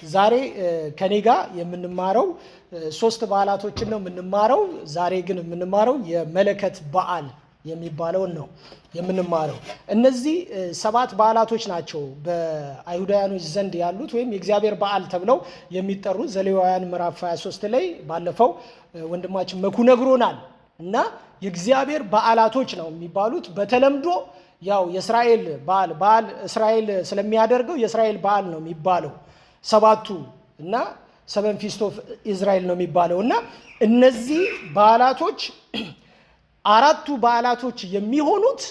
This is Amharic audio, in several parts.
ዛሬ ከኔ ጋር የምንማረው ሶስት በዓላቶችን ነው የምንማረው። ዛሬ ግን የምንማረው የመለከት በዓል የሚባለውን ነው የምንማረው። እነዚህ ሰባት በዓላቶች ናቸው በአይሁዳውያኖች ዘንድ ያሉት ወይም የእግዚአብሔር በዓል ተብለው የሚጠሩት። ዘሌዋውያን ምዕራፍ 23 ላይ ባለፈው ወንድማችን መኩ ነግሮናል። እና የእግዚአብሔር በዓላቶች ነው የሚባሉት። በተለምዶ ያው የእስራኤል በዓል እስራኤል ስለሚያደርገው የእስራኤል በዓል ነው የሚባለው ሰባቱ እና ሰቨን ፊስት ኦፍ ኢዝራኤል ነው የሚባለው። እና እነዚህ በዓላቶች አራቱ በዓላቶች የሚሆኑት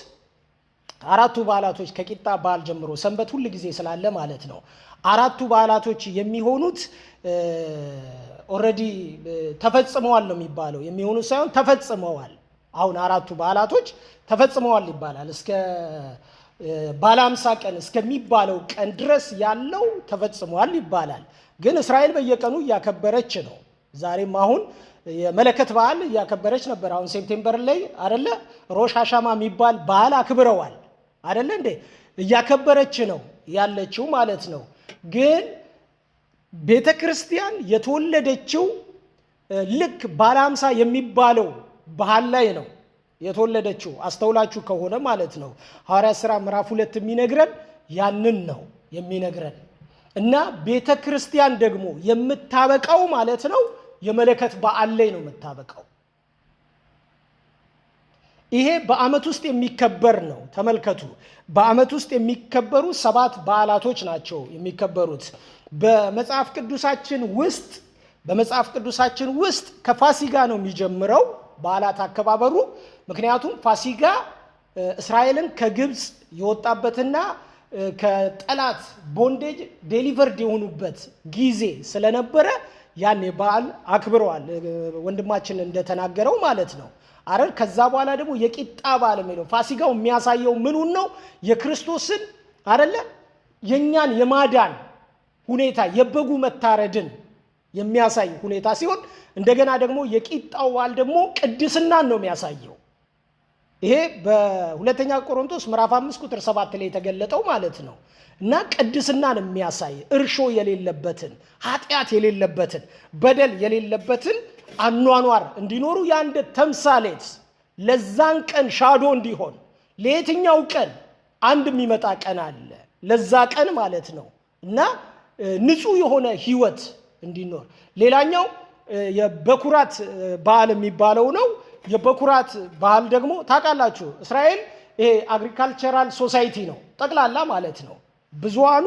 አራቱ በዓላቶች ከቂጣ በዓል ጀምሮ ሰንበት ሁሉ ጊዜ ስላለ ማለት ነው። አራቱ በዓላቶች የሚሆኑት ኦልሬዲ ተፈጽመዋል ነው የሚባለው። የሚሆኑት ሳይሆን ተፈጽመዋል። አሁን አራቱ በዓላቶች ተፈጽመዋል ይባላል። እስከ ባለ 50 ቀን እስከሚባለው ቀን ድረስ ያለው ተፈጽመዋል ይባላል። ግን እስራኤል በየቀኑ እያከበረች ነው። ዛሬም አሁን የመለከት በዓል እያከበረች ነበር። አሁን ሴፕቴምበር ላይ አይደለ ሮሽ ሃሻማ የሚባል በዓል አክብረዋል አይደለ እንዴ? እያከበረች ነው ያለችው ማለት ነው። ግን ቤተ ክርስቲያን የተወለደችው ልክ ባለ 50 የሚባለው ባህል ላይ ነው የተወለደችው። አስተውላችሁ ከሆነ ማለት ነው ሐዋርያት ሥራ ምዕራፍ 2 የሚነግረን ያንን ነው የሚነግረን። እና ቤተ ክርስቲያን ደግሞ የምታበቃው ማለት ነው የመለከት በዓል ላይ ነው የምታበቃው። ይሄ በዓመት ውስጥ የሚከበር ነው። ተመልከቱ፣ በዓመት ውስጥ የሚከበሩ 7 በዓላቶች ናቸው የሚከበሩት። በመጽሐፍ ቅዱሳችን ውስጥ ከፋሲጋ ነው የሚጀምረው በዓላት አከባበሩ። ምክንያቱም ፋሲጋ እስራኤልን ከግብፅ የወጣበትና ከጠላት ቦንዴጅ ዴሊቨርድ የሆኑበት ጊዜ ስለነበረ ያኔ በዓል አክብረዋል ወንድማችን እንደተናገረው ማለት ነው አይደል። ከዛ በኋላ ደግሞ የቂጣ በዓል የሚለው ፋሲጋው የሚያሳየው ምኑን ነው? የክርስቶስን አይደለ የኛን የማዳን ሁኔታ የበጉ መታረድን የሚያሳይ ሁኔታ ሲሆን እንደገና ደግሞ የቂጣው በዓል ደግሞ ቅድስናን ነው የሚያሳየው። ይሄ በሁለተኛ ቆሮንቶስ ምዕራፍ 5 ቁጥር 7 ላይ የተገለጠው ማለት ነው። እና ቅድስናን የሚያሳይ እርሾ የሌለበትን ኃጢአት የሌለበትን በደል የሌለበትን አኗኗር እንዲኖሩ የአንድ ተምሳሌት ለዛን ቀን ሻዶ እንዲሆን ለየትኛው ቀን አንድ የሚመጣ ቀን አለ ለዛ ቀን ማለት ነው። እና ንጹህ የሆነ ህይወት እንዲኖር ሌላኛው የበኩራት በዓል የሚባለው ነው። የበኩራት በዓል ደግሞ ታውቃላችሁ እስራኤል ይሄ አግሪካልቸራል ሶሳይቲ ነው ጠቅላላ ማለት ነው። ብዙሃኑ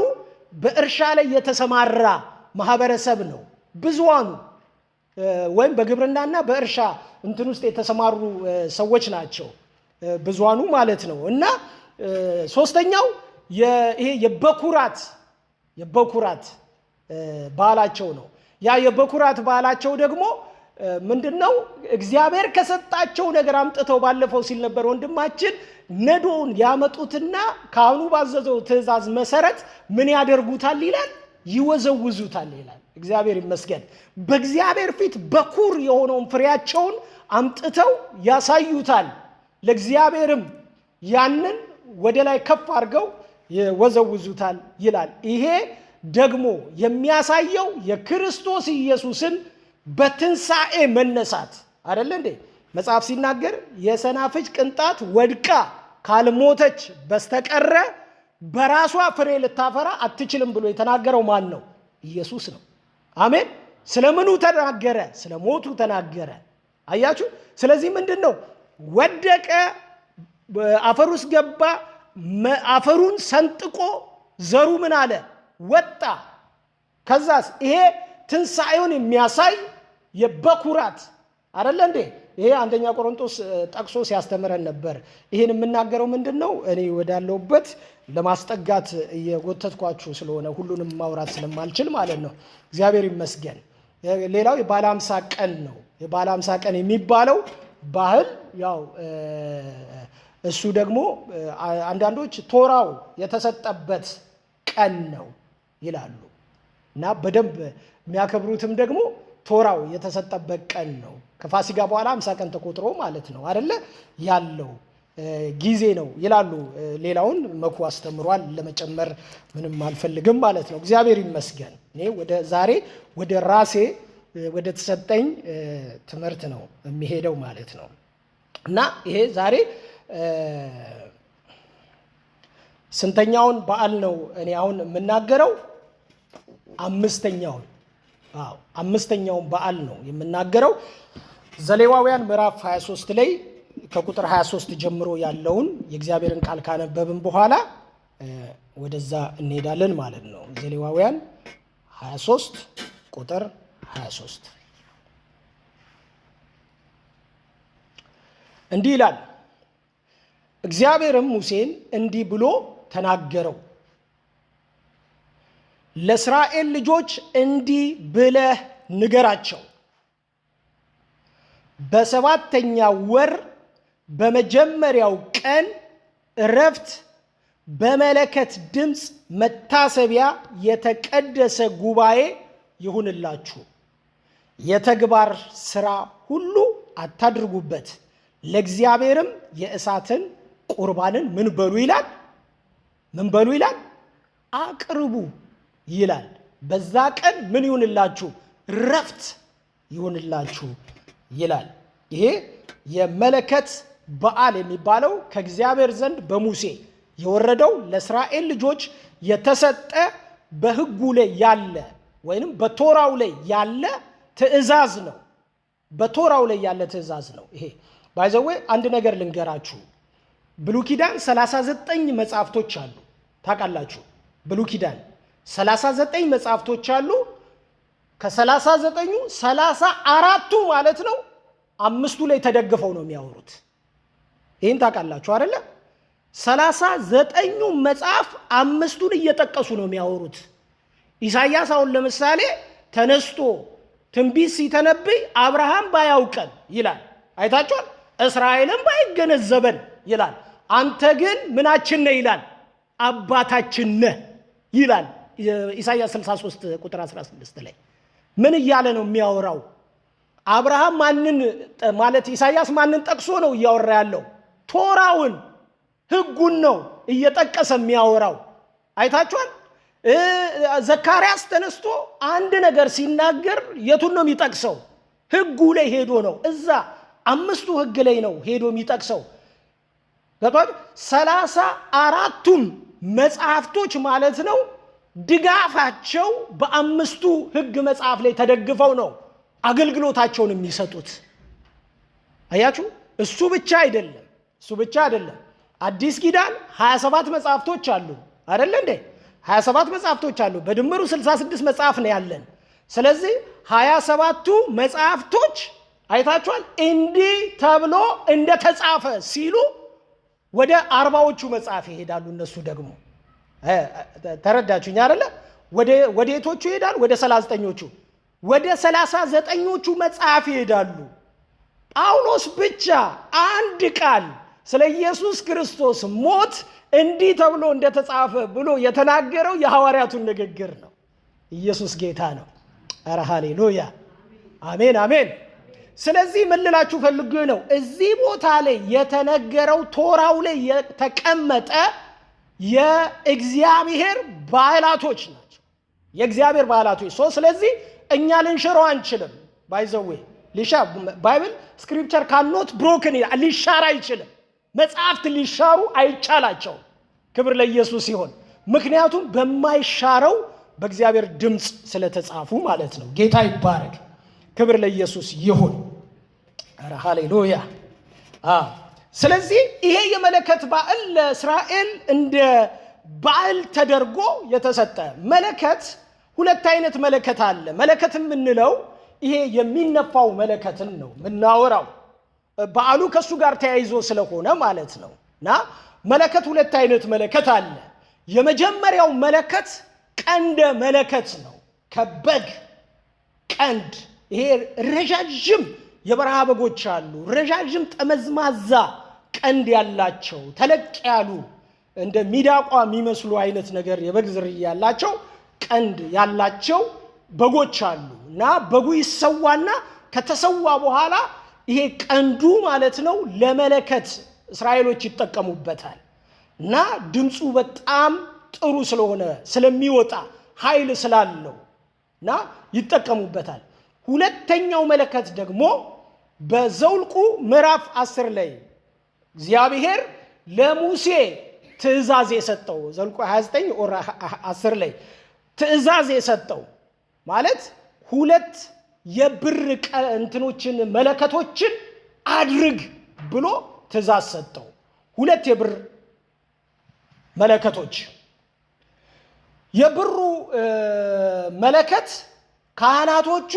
በእርሻ ላይ የተሰማራ ማህበረሰብ ነው። ብዙሃኑ ወይም በግብርናና በእርሻ እንትን ውስጥ የተሰማሩ ሰዎች ናቸው ብዙሃኑ ማለት ነው። እና ሶስተኛው ይሄ የበኩራት በዓላቸው ነው። ያ የበኩራት በዓላቸው ደግሞ ምንድነው? እግዚአብሔር ከሰጣቸው ነገር አምጥተው ባለፈው ሲል ነበር ወንድማችን ነዶውን ያመጡትና ካህኑ ባዘዘው ትእዛዝ መሰረት ምን ያደርጉታል ይላል? ይወዘውዙታል ይላል። እግዚአብሔር ይመስገን። በእግዚአብሔር ፊት በኩር የሆነውን ፍሬያቸውን አምጥተው ያሳዩታል። ለእግዚአብሔርም ያንን ወደ ላይ ከፍ አድርገው ይወዘውዙታል ይላል። ይሄ ደግሞ የሚያሳየው የክርስቶስ ኢየሱስን በትንሣኤ መነሳት አይደለ እንዴ? መጽሐፍ ሲናገር የሰናፍጭ ቅንጣት ወድቃ ካልሞተች በስተቀረ በራሷ ፍሬ ልታፈራ አትችልም ብሎ የተናገረው ማን ነው? ኢየሱስ ነው። አሜን። ስለምኑ ተናገረ? ስለ ሞቱ ተናገረ። አያችሁ። ስለዚህ ምንድን ነው? ወደቀ፣ አፈር ውስጥ ገባ፣ አፈሩን ሰንጥቆ ዘሩ ምን አለ? ወጣ። ከዛስ ይሄ ትንሣኤውን የሚያሳይ የበኩራት አይደለ እንዴ? ይሄ አንደኛ ቆሮንቶስ ጠቅሶ ሲያስተምረን ነበር። ይሄን የምናገረው ምንድነው? እኔ ወዳለሁበት ለማስጠጋት እየጎተትኳችሁ ስለሆነ ሁሉንም ማውራት ስለማልችል ማለት ነው። እግዚአብሔር ይመስገን። ሌላው የባለ 50 ቀን ነው። የባለ 50 ቀን የሚባለው ባህል ያው እሱ ደግሞ አንዳንዶች ቶራው የተሰጠበት ቀን ነው ይላሉ። እና በደንብ የሚያከብሩትም ደግሞ ቶራው የተሰጠበት ቀን ነው። ከፋሲጋ በኋላ 50 ቀን ተቆጥሮ ማለት ነው አይደለ ያለው ጊዜ ነው ይላሉ። ሌላውን መኩ አስተምሯል። ለመጨመር ምንም አልፈልግም ማለት ነው። እግዚአብሔር ይመስገን። እኔ ዛሬ ወደ ራሴ ወደ ተሰጠኝ ትምህርት ነው የሚሄደው ማለት ነው። እና ይሄ ዛሬ ስንተኛውን በዓል ነው እኔ አሁን የምናገረው? አምስተኛውን በዓል ነው የምናገረው። ዘሌዋውያን ምዕራፍ 23 ላይ ከቁጥር 23 ጀምሮ ያለውን የእግዚአብሔርን ቃል ካነበብን በኋላ ወደዛ እንሄዳለን ማለት ነው። ዘሌዋውያን 23 ቁጥር 23 እንዲህ ይላል። እግዚአብሔርም ሙሴን እንዲህ ብሎ ተናገረው፣ ለእስራኤል ልጆች እንዲህ ብለህ ንገራቸው፣ በሰባተኛው ወር በመጀመሪያው ቀን ዕረፍት በመለከት ድምፅ መታሰቢያ የተቀደሰ ጉባኤ ይሁንላችሁ። የተግባር ሥራ ሁሉ አታድርጉበት። ለእግዚአብሔርም የእሳትን ቁርባንን ምን በሉ ይላል? ምን በሉ ይላል? አቅርቡ ይላል። በዛ ቀን ምን ይሁንላችሁ? ዕረፍት ይሁንላችሁ ይላል። ይሄ የመለከት በዓል የሚባለው ከእግዚአብሔር ዘንድ በሙሴ የወረደው ለእስራኤል ልጆች የተሰጠ በሕጉ ላይ ያለ ወይንም በቶራው ላይ ያለ ትእዛዝ ነው። በቶራው ላይ ያለ ትእዛዝ ነው። ይሄ ባይዘዌ አንድ ነገር ልንገራችሁ። ብሉይ ኪዳን 39 መጽሐፍቶች አሉ። ታውቃላችሁ? ብሉይ ኪዳን 39 መጽሐፍቶች አሉ። ከ39ኙ 34ቱ ማለት ነው 5ቱ ላይ ተደግፈው ነው የሚያወሩት። ይህን ታውቃላችሁ አይደለ? 39ኙ መጽሐፍ 5ቱን እየጠቀሱ ነው የሚያወሩት። ኢሳይያስ አሁን ለምሳሌ ተነስቶ ትንቢት ሲተነብይ አብርሃም ባያውቀን ይላል። አይታችኋል? እስራኤልም ባይገነዘበን ይላል። አንተ ግን ምናችን ነህ ይላል፣ አባታችን ነህ ይላል። ኢሳይያስ 63 ቁጥር 16 ላይ ምን እያለ ነው የሚያወራው? አብርሃም ማንን ማለት ኢሳይያስ ማንን ጠቅሶ ነው እያወራ ያለው? ቶራውን፣ ሕጉን ነው እየጠቀሰ የሚያወራው። አይታችኋል? ዘካርያስ ተነስቶ አንድ ነገር ሲናገር የቱን ነው የሚጠቅሰው? ሕጉ ላይ ሄዶ ነው። እዛ 5ቱ ሕግ ላይ ነው ሄዶ የሚጠቅሰው። 34ቱም መጽሐፍቶች ማለት ነው ድጋፋቸው በ5ቱ ሕግ መጽሐፍ ላይ ተደግፈው ነው አገልግሎታቸውን የሚሰጡት። አያችሁ? እሱ ብቻ አይደለም። አዲስ ኪዳን 27 መጽሐፍቶች አሉ አይደለ እንዴ? 27 መጽሐፍቶች አሉ። በድምሩ 66 መጽሐፍ ነው ያለን። ስለዚህ 27ቱ መጽሐፍቶች አይታችኋል? እንዲህ ተብሎ እንደተጻፈ ሲሉ ወደ 40ዎቹ መጽሐፍ ይሄዳሉ። እነሱ ደግሞ ተረዳችሁኝ አይደለ? ወደ የቶቹ ይሄዳሉ? ወደ 39ኞቹ፣ ወደ 39ኞቹ መጽሐፍ ይሄዳሉ። ጳውሎስ ብቻ አንድ ቃል ስለ ኢየሱስ ክርስቶስ ሞት እንዲህ ተብሎ እንደተጻፈ ብሎ የተናገረው የሐዋርያቱን ንግግር ነው። ኢየሱስ ጌታ ነው። ኧረ ሃሌሉያ፣ አሜን አሜን። ስለዚህ ምን ልላችሁ ፈልጌ ነው፣ እዚህ ቦታ ላይ የተነገረው ቶራው ላይ የተቀመጠ የእግዚአብሔር ባህላቶች ናቸው። የእግዚአብሔር ባህላቶች። ስለዚህ እኛ ልንሽረው አንችልም። ባይዘዌ ባይብል ስክሪፕቸር ካኖት ብሮክን ሊሻር አይችልም። መጽሐፍት ሊሻሩ አይቻላቸውም። ክብር ለኢየሱስ ይሁን። ምክንያቱም በማይሻረው በእግዚአብሔር ድምፅ ስለተጻፉ ማለት ነው። ጌታ ይባረክ። ክብር ለኢየሱስ ይሁን። ኧረ ሃሌሉያ። ስለዚህ ይሄ የመለከት በዓል ለእስራኤል እንደ በዓል ተደርጎ የተሰጠ መለከት። ሁለት አይነት መለከት አለ። መለከት የምንለው ይሄ የሚነፋው መለከትን ነው የምናወራው። በዓሉ ከሱ ጋር ተያይዞ ስለሆነ ማለት ነው። እና መለከት ሁለት አይነት መለከት አለ። የመጀመሪያው መለከት ቀንደ መለከት ነው። ከበግ ቀንድ፣ ይሄ ረዣዥም የበረሃ በጎች አሉ። ረዣዥም ጠመዝማዛ ቀንድ ያላቸው ተለቅ ያሉ እንደ ሚዳቋ የሚመስሉ አይነት ነገር የበግ ዝርያ ያላቸው ቀንድ ያላቸው በጎች አሉ። እና በጉ ይሰዋና ከተሰዋ በኋላ ይሄ ቀንዱ ማለት ነው ለመለከት እስራኤሎች ይጠቀሙበታል። እና ድምፁ በጣም ጥሩ ስለሆነ ስለሚወጣ ኃይል ስላለው እና ይጠቀሙበታል። ሁለተኛው መለከት ደግሞ በዘውልቁ ምዕራፍ 10 ላይ እግዚአብሔር ለሙሴ ትእዛዝ የሰጠው ዘውልቁ 29 ኦር 10 ላይ ትእዛዝ የሰጠው ማለት ሁለት የብር እንትኖችን መለከቶችን አድርግ ብሎ ትእዛዝ ሰጠው። ሁለት የብር መለከቶች። የብሩ መለከት ካህናቶቹ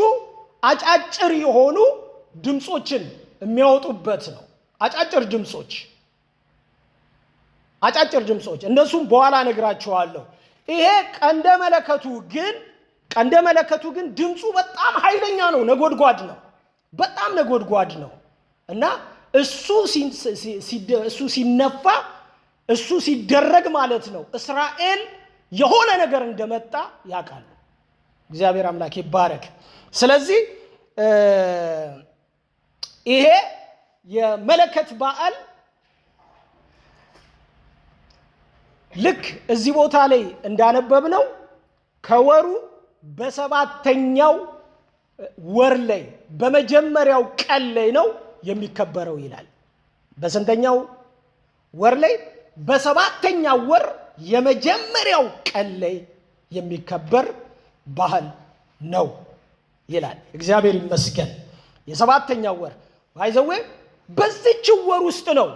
አጫጭር የሆኑ ድምጾችን የሚያወጡበት ነው። አጫጭር ድምጾች እነሱም በኋላ ነግራቸዋለሁ። ይሄ ቀንደ መለከቱ ግን ድምፁ በጣም ኃይለኛ ነው፣ ነጎድጓድ ነው፣ በጣም ነጎድጓድ ነው እና እሱ ሲነፋ እሱ ሲደረግ ማለት ነው እስራኤል የሆነ ነገር እንደመጣ ያውቃሉ። እግዚአብሔር አምላክ ይባረክ። ስለዚህ ይሄ የመለከት በዓል ልክ እዚህ ቦታ ላይ እንዳነበብነው ከወሩ በሰባተኛው ወር ላይ በመጀመሪያው ቀን ላይ ነው የሚከበረው ይላል። በስንተኛው ወር ላይ? በሰባተኛው ወር የመጀመሪያው ቀን ላይ የሚከበር ባህል ነው ይላል። እግዚአብሔር ይመስገን። የሰባተኛው ወር ባይዘዌ በዚች ወር ውስጥ ነው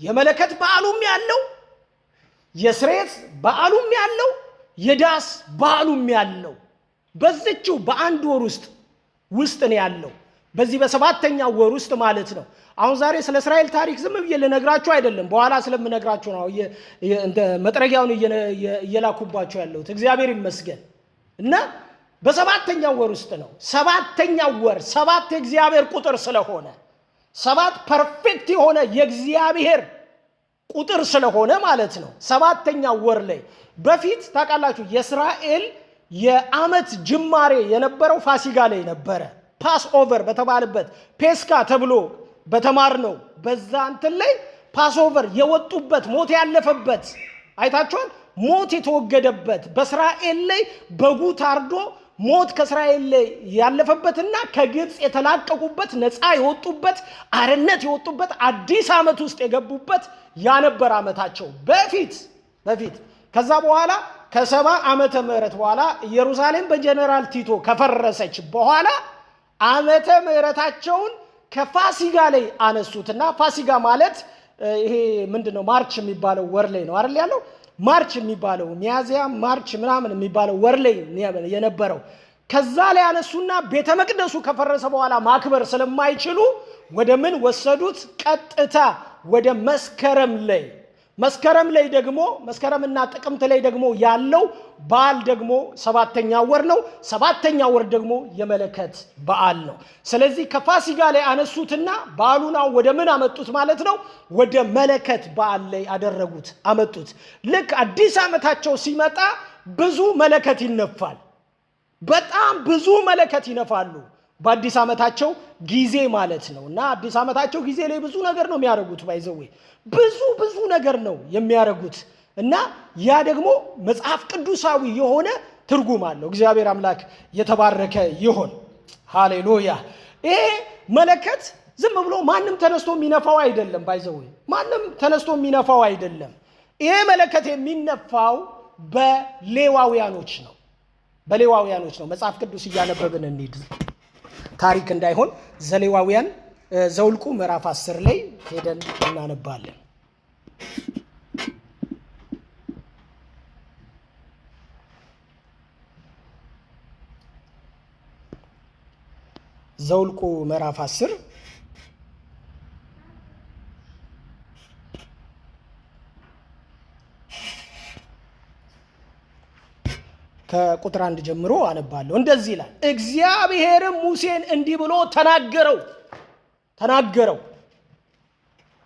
የመለከት በዓሉም ያለው፣ የስርየት በዓሉም ያለው፣ የዳስ በዓሉም ያለው በዚችው በአንድ ወር ውስጥ ነው ያለው። በዚህ በሰባተኛው ወር ውስጥ ማለት ነው። አሁን ዛሬ ስለ እስራኤል ታሪክ ዝም ብዬ ልነግራችሁ አይደለም፣ በኋላ ስለምነግራችሁ ነው እንደ መጥረጊያውን እየላኩባችሁ ያለሁት። እግዚአብሔር ይመስገን። እና በሰባተኛው ወር ውስጥ ነው። ሰባተኛው ወር ሰባት የእግዚአብሔር ቁጥር ስለሆነ ሰባት ፐርፌክት የሆነ የእግዚአብሔር ቁጥር ስለሆነ ማለት ነው። ሰባተኛው ወር ላይ በፊት ታውቃላችሁ የእስራኤል የዓመት ጅማሬ የነበረው ፋሲጋ ላይ ነበረ። ፓስ ኦቨር በተባለበት ፔስካ ተብሎ በተማርነው በዛ እንትን ላይ ፓስ ኦቨር የወጡበት ሞት ያለፈበት አይታችኋል። ሞት የተወገደበት በእስራኤል ላይ በጉ ታርዶ ሞት ከእስራኤል ላይ ያለፈበትና ከግብፅ የተላቀቁበት ነፃ የወጡበት አርነት የወጡበት አዲስ ዓመት ውስጥ የገቡበት ያነበር ዓመታቸው በፊት ከዛ በኋላ ከ70 ዓመተ ምህረት በኋላ ኢየሩሳሌም በጀነራል ቲቶ ከፈረሰች በኋላ ዓመተ ምህረታቸውን ከፋሲጋ ላይ አነሱትና ፋሲጋ ማለት ይሄ ምንድነው ማርች የሚባለው ወር ላይ ነው አይደል ያለው። ማርች የሚባለው ሚያዚያ ማርች ምናምን የሚባለው ወር ላይ የነበረው ከዛ ላይ አነሱና ቤተ መቅደሱ ከፈረሰ በኋላ ማክበር ስለማይችሉ ወደ ምን ወሰዱት? ቀጥታ ወደ መስከረም ላይ ደግሞ መስከረምና ጥቅምት ላይ ደግሞ ያለው በዓል ደግሞ ሰባተኛው ወር ነው። ሰባተኛው ወር ደግሞ የመለከት በዓል ነው። ስለዚህ ከፋሲጋ ላይ አነሱትና በዓሉን ወደ ምን አመጡት ማለት ነው? ወደ መለከት በዓል ላይ አመጡት። ልክ አዲስ ዓመታቸው ሲመጣ ብዙ መለከት ይነፋል። በጣም ብዙ መለከት ይነፋሉ በአዲስ ዓመታቸው ጊዜ ማለት ነው። እና አዲስ ዓመታቸው ጊዜ ላይ ብዙ ነገር ነው የሚያደርጉት። ባይዘዌ ብዙ ነገር ነው የሚያደርጉት። እና ያ ደግሞ መጽሐፍ ቅዱሳዊ የሆነ ትርጉም አለው። እግዚአብሔር አምላክ የተባረከ ይሁን። ሃሌሉያ። ይሄ መለከት ዝም ብሎ ማንም ተነስቶ የሚነፋው አይደለም። ባይዘዌ ማንም ተነስቶ የሚነፋው አይደለም። ይሄ መለከት የሚነፋው በሌዋውያኖች ነው። መጽሐፍ ቅዱስ እያነበብን እንሂድ፣ ታሪክ እንዳይሆን። ዘሌዋውያን ዘውልቁ ምዕራፍ 10 ላይ ሄደን እናነባለን። ዘውልቁ ምዕራፍ 10 ከቁጥር 1 ጀምሮ አነባለሁ። እንደዚህ ይላል። እግዚአብሔርም ሙሴን እንዲህ ብሎ ተናገረው።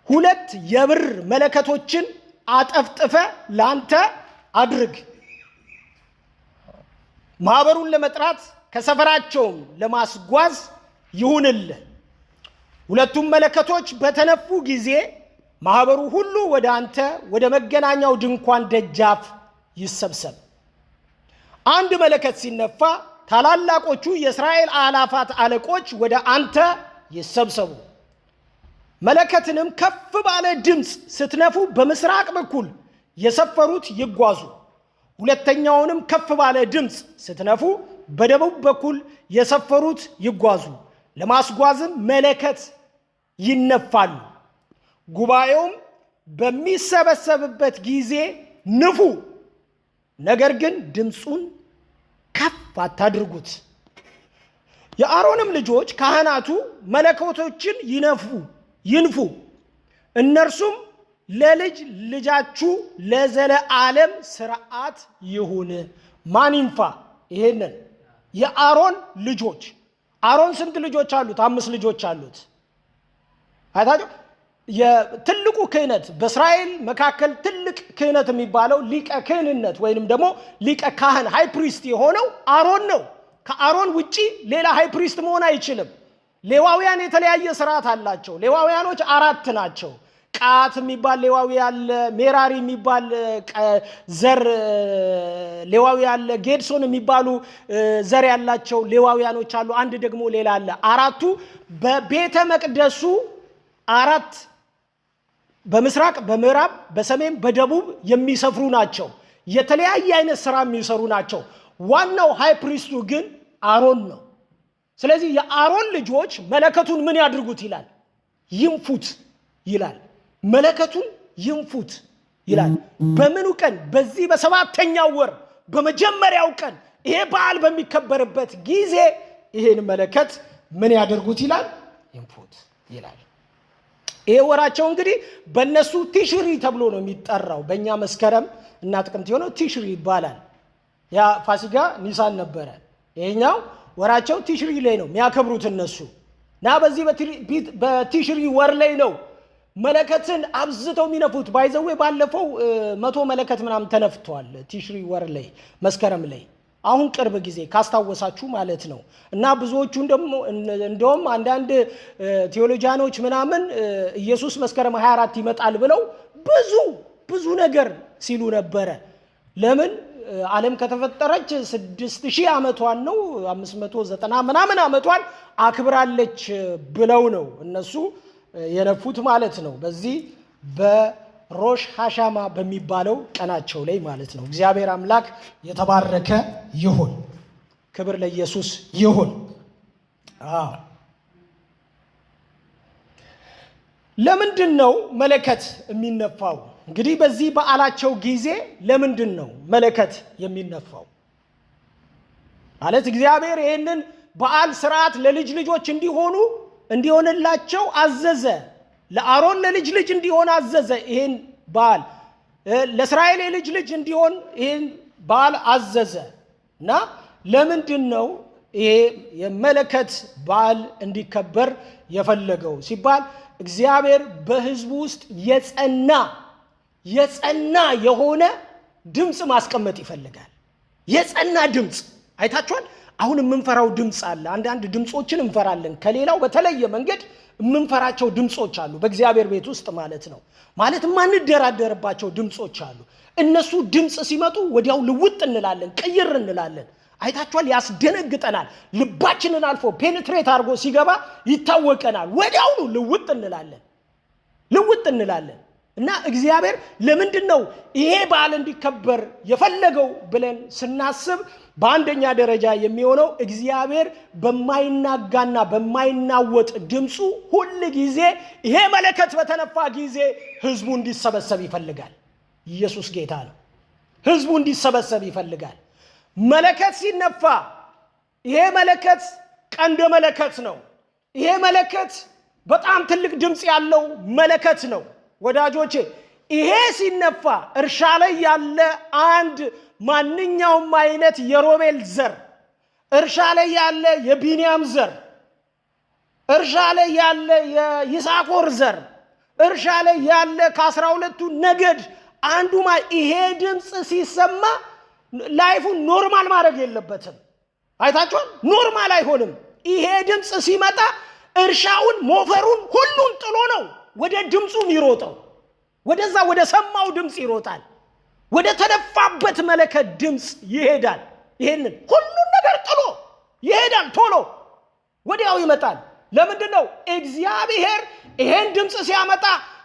2 የብር መለከቶችን አጠፍጥፈ ላንተ አድርግ፣ ማህበሩን ለመጥራት ከሰፈራቸውም ለማስጓዝ ይሁንልህ። 2ቱም መለከቶች በተነፉ ጊዜ ማህበሩ ሁሉ ወደ አንተ ወደ መገናኛው ድንኳን ደጃፍ ይሰብሰብ። 1 መለከት ሲነፋ ታላላቆቹ የእስራኤል አላፋት አለቆች ወደ አንተ ይሰብሰቡ። መለከትንም ከፍ ባለ ድምፅ ስትነፉ በምስራቅ በኩል የሰፈሩት ይጓዙ። ሁለተኛውንም ከፍ ባለ ድምፅ ስትነፉ በደቡብ በኩል የሰፈሩት ይጓዙ። ለማስጓዝም መለከት ይነፋሉ። ጉባኤውም በሚሰበሰብበት ጊዜ ንፉ፣ ነገር ግን ድምፁን ከፍ አታድርጉት። የአሮንም ልጆች ካህናቱ መለከቶችን ይንፉ፣ እነርሱም ለልጅ ልጃችሁ ለዘለዓለም ሥርዓት ይሁን። ማን ይንፋ? ይሄንን የአሮን ልጆች። አሮን ስንት ልጆች አሉት? 5 ልጆች አሉት። አይታችሁ የትልቁ ክህነት በእስራኤል መካከል ትልቅ ክህነት የሚባለው ሊቀ ክህንነት ወይንም ደግሞ ሊቀ ካህን ሃይ ፕሪስት የሆነው አሮን ነው። ከአሮን ውጪ ሌላ ሃይ ፕሪስት መሆን አይችልም። ሌዋውያን የተለያየ ስርዓት አላቸው። ሌዋውያኖች 4 ናቸው። ቃት የሚባል ሌዋዊ አለ፣ ሜራሪ የሚባል ዘር ሌዋዊ አለ፣ ጌድሶን የሚባሉ ዘር ያላቸው ሌዋውያኖች አሉ። አንድ ደግሞ ሌላ አለ። 4ቱ በቤተ መቅደሱ 4 በምስራቅ፣ በምዕራብ፣ በሰሜን፣ በደቡብ የሚሰፍሩ ናቸው። የተለያየ አይነት ስራ የሚሰሩ ናቸው። ዋናው ሃይ ፕሪስቱ ግን አሮን ነው። ስለዚህ የአሮን ልጆች መለከቱን ምን ያድርጉት ይላል? ይንፉት ይላል። መለከቱን ይንፉት ይላል። በምኑ ቀን? በዚህ በ7ኛው ወር በመጀመሪያው ቀን ይሄ በዓል በሚከበርበት ጊዜ ይሄን መለከት ምን ያደርጉት ይላል? ይንፉት ይላል። ይሄ ወራቸው እንግዲህ በእነሱ ቲሽሪ ተብሎ ነው የሚጠራው። በእኛ መስከረም እና ጥቅምት የሆነው ቲሽሪ ይባላል። ያ ፋሲካ ኒሳን ነበረ። ይሄኛው ወራቸው ቲሽሪ ላይ ነው የሚያከብሩት እነሱ እና በዚህ በቲሽሪ ወር ላይ ነው መለከትን አብዝተው የሚነፉት። ባይዘዌ ባለፈው 100 መለከት ምናምን ተነፍቷል ቲሽሪ ወር ላይ መስከረም ላይ፣ አሁን ቅርብ ጊዜ ካስታወሳችሁ ማለት ነው። እና ብዙዎቹ እንደውም አንዳንድ ቴዎሎጂያኖች ምናምን ኢየሱስ መስከረም 24 ይመጣል ብለው ብዙ ነገር ሲሉ ነበረ። ለምን ዓለም ከተፈጠረች 6000 ዓመቷን ነው 590 ምናምን ዓመቷን አክብራለች ብለው ነው እነሱ የነፉት ማለት ነው። በዚህ በሮሽ ሐሻማ በሚባለው ቀናቸው ላይ ማለት ነው። እግዚአብሔር አምላክ የተባረከ ይሁን። ክብር ለኢየሱስ ይሁን። ለምንድን ነው መለከት የሚነፋው? እንግዲህ በዚህ በዓላቸው ጊዜ ለምንድን ነው መለከት የሚነፋው? ማለት እግዚአብሔር ይህንን በዓል ስርዓት ለልጅ ልጆች እንዲሆንላቸው አዘዘ። ለአሮን ለልጅ ልጅ እንዲሆን አዘዘ። ይህን በዓል ለእስራኤል የልጅ ልጅ እንዲሆን ይህን በዓል አዘዘ እና ለምንድን ነው ይሄ የመለከት በዓል እንዲከበር የፈለገው ሲባል እግዚአብሔር በሕዝቡ ውስጥ የጸና የሆነ ድምፅ ማስቀመጥ ይፈልጋል። የጸና ድምፅ አይታችኋል። አሁን የምንፈራው ድምፅ አለ። አንዳንድ ድምፆችን እንፈራለን። ከሌላው በተለየ መንገድ የምንፈራቸው ድምፆች አሉ በእግዚአብሔር ቤት ውስጥ ማለት ነው። ማለት የማንደራደርባቸው ድምፆች አሉ። እነሱ ድምፅ ሲመጡ ወዲያው ልውጥ እንላለን፣ ቅይር እንላለን። አይታችኋል። ያስደነግጠናል። ልባችንን አልፎ ፔኔትሬት አድርጎ ሲገባ ይታወቀናል። ወዲያውኑ ልውጥ እንላለን። እና እግዚአብሔር ለምንድን ነው ይሄ በዓል እንዲከበር የፈለገው ብለን ስናስብ በአንደኛ ደረጃ የሚሆነው እግዚአብሔር በማይናጋና በማይናወጥ ድምፁ ሁል ጊዜ ይሄ መለከት በተነፋ ጊዜ ህዝቡ እንዲሰበሰብ ይፈልጋል። ኢየሱስ ጌታ ነው። ህዝቡ እንዲሰበሰብ ይፈልጋል። መለከት ሲነፋ ይሄ መለከት ቀንደ መለከት ነው። ይሄ መለከት በጣም ትልቅ ድምፅ ያለው መለከት ነው። ወዳጆቼ ይሄ ሲነፋ እርሻ ላይ ያለ አንድ ማንኛውም አይነት የሮቤል ዘር፣ እርሻ ላይ ያለ የቢንያም ዘር፣ እርሻ ላይ ያለ የይሳኮር ዘር፣ እርሻ ላይ ያለ ከ12ቱ ነገድ አንዱ ይሄ ድምፅ ሲሰማ ላይፉን ኖርማል ማድረግ የለበትም። አይታችኋል። ኖርማል አይሆንም። ይሄ ድምፅ ሲመጣ እርሻውን ሞፈሩን ሁሉን ጥሎ ነው ወደ ድምፁ ይሮጣው። ወደዛ ወደ ሰማው ድምፅ ይሮጣል። ወደ ተነፋበት መለከት ድምፅ ይሄዳል። ይሄንን ሁሉን ነገር ጥሎ ይሄዳል፣ ቶሎ ወዲያው ይመጣል። ለምንድን ነው? እግዚአብሔር ይሄን ድምፅ ሲያመጣ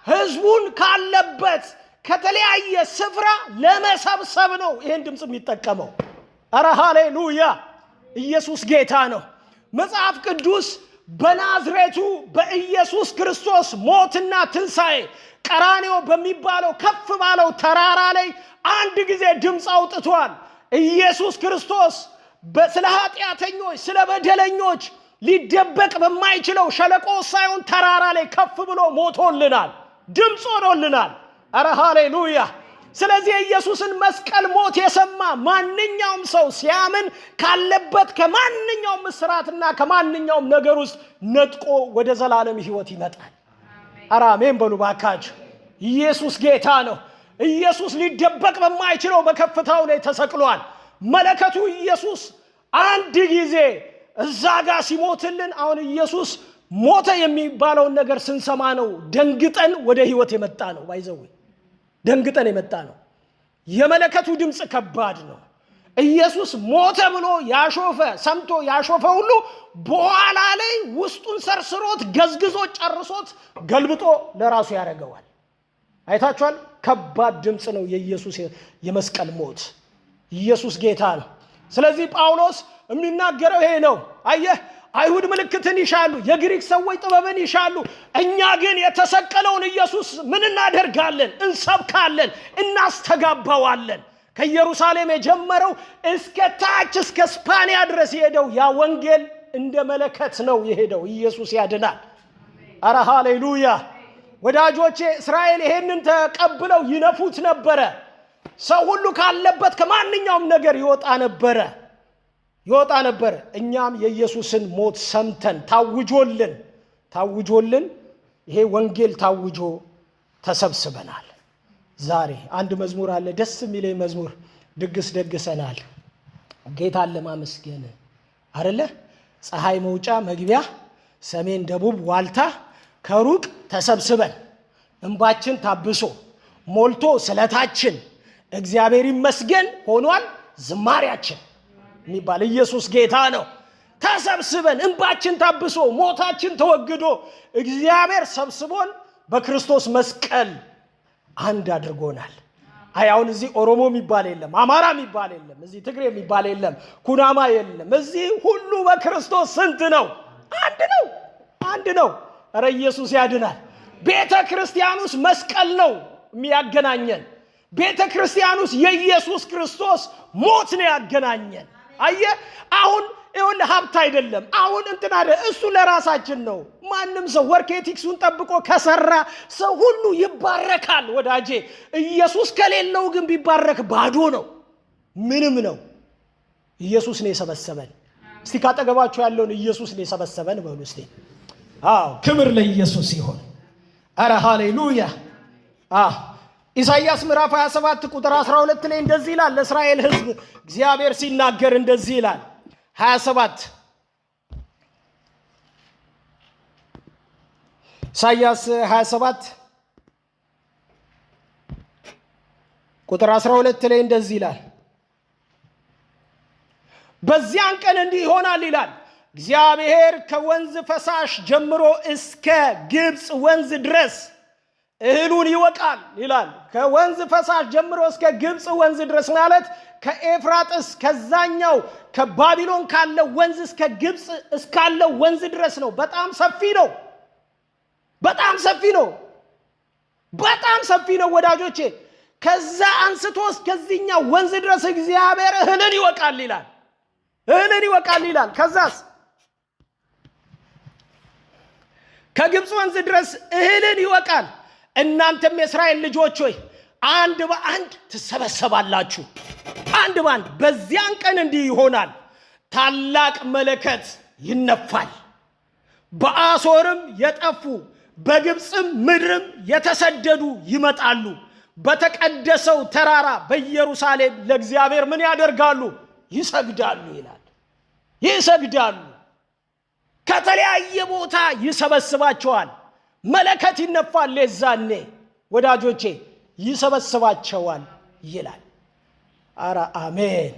ህዝቡን ካለበት ከተለያየ ስፍራ ለመሰብሰብ ነው ይሄን ድምፅ የሚጠቀመው። አረ ሃሌሉያ! ኢየሱስ ጌታ ነው። መጽሐፍ ቅዱስ በናዝሬቱ በኢየሱስ ክርስቶስ ሞትና ትንሣኤ ቀራንዮ በሚባለው ከፍ ባለው ተራራ ላይ አንድ ጊዜ ድምፅ አውጥቷል። ኢየሱስ ክርስቶስ ስለ ኃጢአተኞች ስለ በደለኞች ሊደበቅ በማይችለው ሸለቆ ሳይሆን ተራራ ላይ ከፍ ብሎ ሞቶልናል፣ ድምፅ ሆኖልናል። አረ ሃሌሉያ! ስለዚህ የኢየሱስን መስቀል ሞት የሰማ ማንኛውም ሰው ሲያምን ካለበት ከማንኛውም እስራትና ከማንኛውም ነገር ውስጥ ነጥቆ ወደ ዘላለም ሕይወት ይመጣል። አረ አሜን በሉ ባካችሁ። ኢየሱስ ጌታ ነው። ኢየሱስ ሊደበቅ በማይችለው በከፍታው ላይ ተሰቅሏል። መለከቱ ኢየሱስ አንድ ጊዜ እዛ ጋር ሲሞትልን፣ አሁን ኢየሱስ ሞተ የሚባለውን ነገር ስንሰማ ነው ደንግጠን ወደ ሕይወት የመጣ ነው። ባይዘው ደንግጠን የመጣ ነው። የመለከቱ ድምፅ ከባድ ነው። ኢየሱስ ሞተ ብሎ ያሾፈ ሰምቶ ያሾፈ ሁሉ በኋላ ላይ ውስጡን ሰርስሮት ገዝግዞ ጨርሶት ገልብጦ ለራሱ ያደርገዋል። አይታችኋል? ከባድ ድምፅ ነው የኢየሱስ የመስቀል ሞት። ኢየሱስ ጌታ ነው። ስለዚህ ጳውሎስ የሚናገረው ይሄ ነው። አየህ፣ አይሁድ ምልክትን ይሻሉ፣ የግሪክ ሰዎች ጥበብን ይሻሉ። እኛ ግን የተሰቀለውን ኢየሱስ ምን እናደርጋለን? እንሰብካለን፣ እናስተጋባዋለን። ከኢየሩሳሌም የጀመረው እስከ ታች እስከ ስፓንያ ድረስ የሄደው ያ ወንጌል እንደ መለከት ነው የሄደው። ኢየሱስ ያድናል። አረ ሃሌሉያ! ወዳጆቼ እስራኤል ይሄንን ተቀብለው ይነፉት ነበረ። ሰው ሁሉ ካለበት ከማንኛውም ነገር ይወጣ ነበረ። እኛም የኢየሱስን ሞት ሰምተን ታውጆልን ይሄ ወንጌል ታውጆ ተሰብስበናል። ዛሬ አንድ መዝሙር አለ፣ ደስ የሚለኝ መዝሙር። ድግስ ደግሰናል ጌታን ለማመስገን አይደለ? ፀሐይ መውጫ መግቢያ፣ ሰሜን ደቡብ ዋልታ፣ ከሩቅ ተሰብስበን እንባችን ታብሶ ሞልቶ ስለታችን እግዚአብሔር ይመስገን ሆኗል ዝማሪያችን የሚባል ኢየሱስ ጌታ ነው። ተሰብስበን እንባችን ታብሶ ሞታችን ተወግዶ እግዚአብሔር ሰብስቦን በክርስቶስ መስቀል አንድ አድርጎናል። አሁን እዚህ ኦሮሞ የሚባል የለም፣ አማራ የሚባል የለም፣ እዚህ ትግሬ የሚባል የለም፣ ኩናማ የለም። እዚህ ሁሉ በክርስቶስ ስንት ነው? አንድ ነው። ኧረ ኢየሱስ ያድናል። ቤተ ክርስቲያን ውስጥ መስቀል ነው የሚያገናኘን። ቤተ ክርስቲያን ውስጥ የኢየሱስ ክርስቶስ ሞት ነው ያገናኘን። አየህ፣ አሁን ይሁን ሀብት አይደለም፣ አሁን እንትና እሱ ለራሳችን ነው። ማንም ሰው ወርክ ኤቲክሱን ጠብቆ ከሰራ ሰው ሁሉ ይባረካል። ወዳጄ ኢየሱስ ከሌለው ግን ቢባረክ ባዶ ነው፣ ምንም ነው። ኢየሱስ ነው የሰበሰበን። እስቲ ካጠገባችሁ ያለውን ኢየሱስ ነው የሰበሰበን በሉ እስቲ። ክብር ለኢየሱስ ይሁን። አረ ሃሌሉያ። ኢሳይያስ ምዕራፍ 27 ቁጥር 12 ላይ እንደዚህ ይላል። ለእስራኤል ሕዝብ እግዚአብሔር ሲናገር እንደዚህ ይላል። 27 ኢሳይያስ 27 ቁጥር 12 ላይ እንደዚህ ይላል። በዚያን ቀን እንዲህ ይሆናል ይላል እግዚአብሔር፣ ከወንዝ ፈሳሽ ጀምሮ እስከ ግብፅ ወንዝ ድረስ እህሉን ይወቃል ይላል። ከወንዝ ፈሳሽ ጀምሮ እስከ ግብፅ ወንዝ ድረስ ማለት ከኤፍራጥስ ከዛኛው ከባቢሎን ካለው ወንዝ እስከ ግብፅ እስካለው ወንዝ ድረስ ነው። በጣም ሰፊ ነው ወዳጆቼ። ከዛ አንስቶ እስከዚህኛው ወንዝ ድረስ እግዚአብሔር እህልን ይወቃል ይላል። ከዛስ ከግብፅ ወንዝ ድረስ እህልን ይወቃል። እናንተም የእስራኤል ልጆች ሆይ አንድ በአንድ ትሰበሰባላችሁ፣ አንድ በአንድ። በዚያን ቀን እንዲህ ይሆናል፣ ታላቅ መለከት ይነፋል። በአሦርም የጠፉ በግብፅም ምድርም የተሰደዱ ይመጣሉ። በተቀደሰው ተራራ በኢየሩሳሌም ለእግዚአብሔር ምን ያደርጋሉ? ይሰግዳሉ ይላል። ይሰግዳሉ። ከተለያየ ቦታ ይሰበስባቸዋል። መለከት ይነፋል። የዛኔ ወዳጆቼ ይሰበስባቸዋል ይላል። አረ አሜን።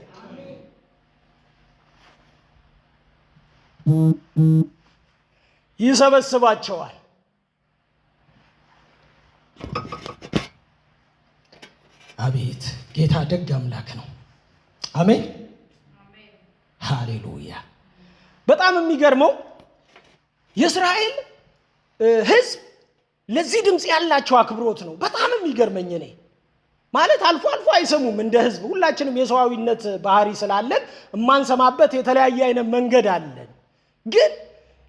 ይሰበስባቸዋል። አቤት ጌታ ደግ አምላክ ነው። አሜን ሃሌሉያ። በጣም የሚገርመው የእስራኤል ሕዝብ ለዚህ ድምፅ ያላቸው አክብሮት ነው። በጣም የሚገርመኝ እኔ ማለት አልፎ አልፎ አይሰሙም እንደ ሕዝብ። ሁላችንም የሰዋዊነት ባህሪ ስላለን የማንሰማበት የተለያየ አይነት መንገድ አለን። ግን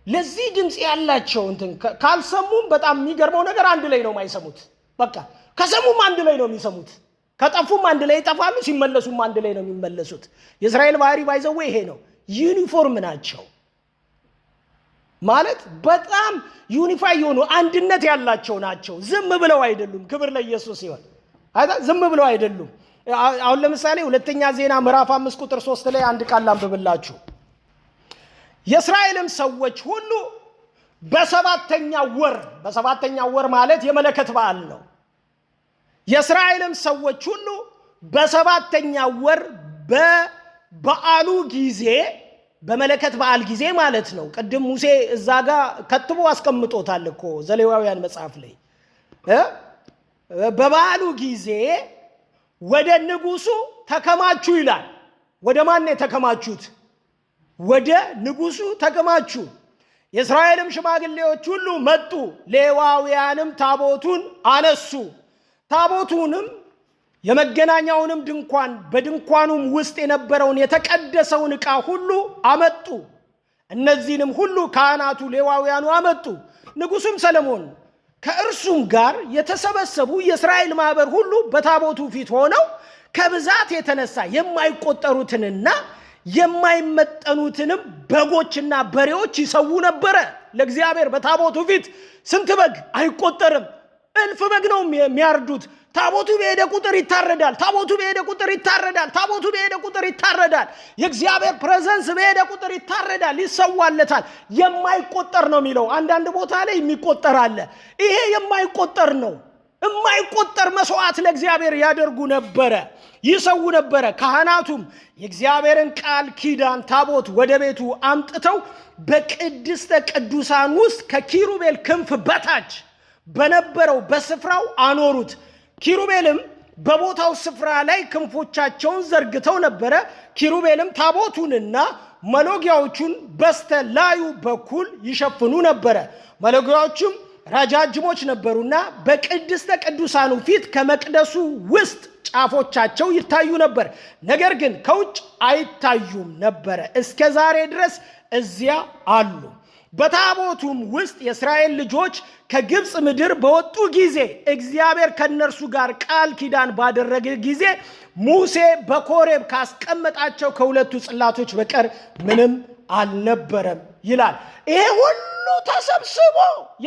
ለዚህ ድምፅ ያላቸው እንትን ካልሰሙም በጣም የሚገርመው ነገር አንድ ላይ ነው የማይሰሙት። በቃ ከሰሙም አንድ ላይ ነው የሚሰሙት፣ ከጠፉም አንድ ላይ ይጠፋሉ፣ ሲመለሱም አንድ ላይ ነው የሚመለሱት። የእስራኤል ባህሪ ባይዘው ይሄ ነው። ዩኒፎርም ናቸው ማለት በጣም ዩኒፋይ የሆኑ አንድነት ያላቸው ናቸው። ዝም ብለው አይደሉም። ክብር ለኢየሱስ ይሁን። ዝም ብለው አይደሉም። አሁን ለምሳሌ ሁለተኛ ዜና ምዕራፍ 5 ቁጥር 3 ላይ አንድ ቃል አንብብላችሁ። የእስራኤልም ሰዎች ሁሉ በሰባተኛው ወር ማለት የመለከት በዓል ነው። የእስራኤልም ሰዎች ሁሉ በሰባተኛው ወር በበዓሉ ጊዜ፣ በመለከት በዓል ጊዜ ማለት ነው። ቅድም ሙሴ እዛ ጋር ከትቦ አስቀምጦታል እኮ ዘሌዋውያን መጽሐፍ ላይ በበዓሉ ጊዜ ወደ ንጉሱ ተከማቹ ይላል። ወደ ማን የተከማቹት? ወደ ንጉሱ ተከማቹ። የእስራኤልም ሽማግሌዎች ሁሉ መጡ፣ ሌዋውያንም ታቦቱን አነሱ። ታቦቱንም የመገናኛውንም ድንኳን በድንኳኑም ውስጥ የነበረውን የተቀደሰውን ዕቃ ሁሉ አመጡ። እነዚህንም ሁሉ ካህናቱ ሌዋውያኑ አመጡ። ንጉሱም ሰለሞን ከእርሱም ጋር የተሰበሰቡ የእስራኤል ማህበር ሁሉ በታቦቱ ፊት ሆነው ከብዛት የተነሳ የማይቆጠሩትንና የማይመጠኑትንም በጎችና በሬዎች ይሰዉ ነበረ ለእግዚአብሔር። በታቦቱ ፊት ስንት በግ አይቆጠርም፣ እልፍ በግ ነው የሚያርዱት። ታቦቱ በሄደ ቁጥር ይታረዳል። ታቦቱ በሄደ ቁጥር ይታረዳል። ታቦቱ በሄደ ቁጥር ይታረዳል። የእግዚአብሔር ፕሬዘንስ በሄደ ቁጥር ይታረዳል፣ ይሰዋለታል። የማይቆጠር ነው የሚለው። አንዳንድ ቦታ ላይ የሚቆጠር አለ። ይሄ የማይቆጠር ነው። የማይቆጠር መስዋዕት ለእግዚአብሔር ያደርጉ ነበረ፣ ይሰዉ ነበረ። ካህናቱም የእግዚአብሔርን ቃል ኪዳን ታቦት ወደ ቤቱ አምጥተው በቅድስተ ቅዱሳን ውስጥ ከኪሩቤል ክንፍ በታች በነበረው በስፍራው አኖሩት። ኪሩቤልም በቦታው ስፍራ ላይ ክንፎቻቸውን ዘርግተው ነበረ። ኪሩቤልም ታቦቱንና መሎጊያዎቹን በስተ ላዩ በኩል ይሸፍኑ ነበረ። መሎጊያዎቹም ረጃጅሞች ነበሩና በቅድስተ ቅዱሳኑ ፊት ከመቅደሱ ውስጥ ጫፎቻቸው ይታዩ ነበር፣ ነገር ግን ከውጭ አይታዩም ነበረ። እስከ ዛሬ ድረስ እዚያ አሉ። በታቦቱም ውስጥ የእስራኤል ልጆች ከግብፅ ምድር በወጡ ጊዜ እግዚአብሔር ከነርሱ ጋር ቃል ኪዳን ባደረገ ጊዜ ሙሴ በኮሬብ ካስቀመጣቸው ከሁለቱ ጽላቶች በቀር ምንም አልነበረም ይላል። ይሄ ሁሉ ተሰብስቦ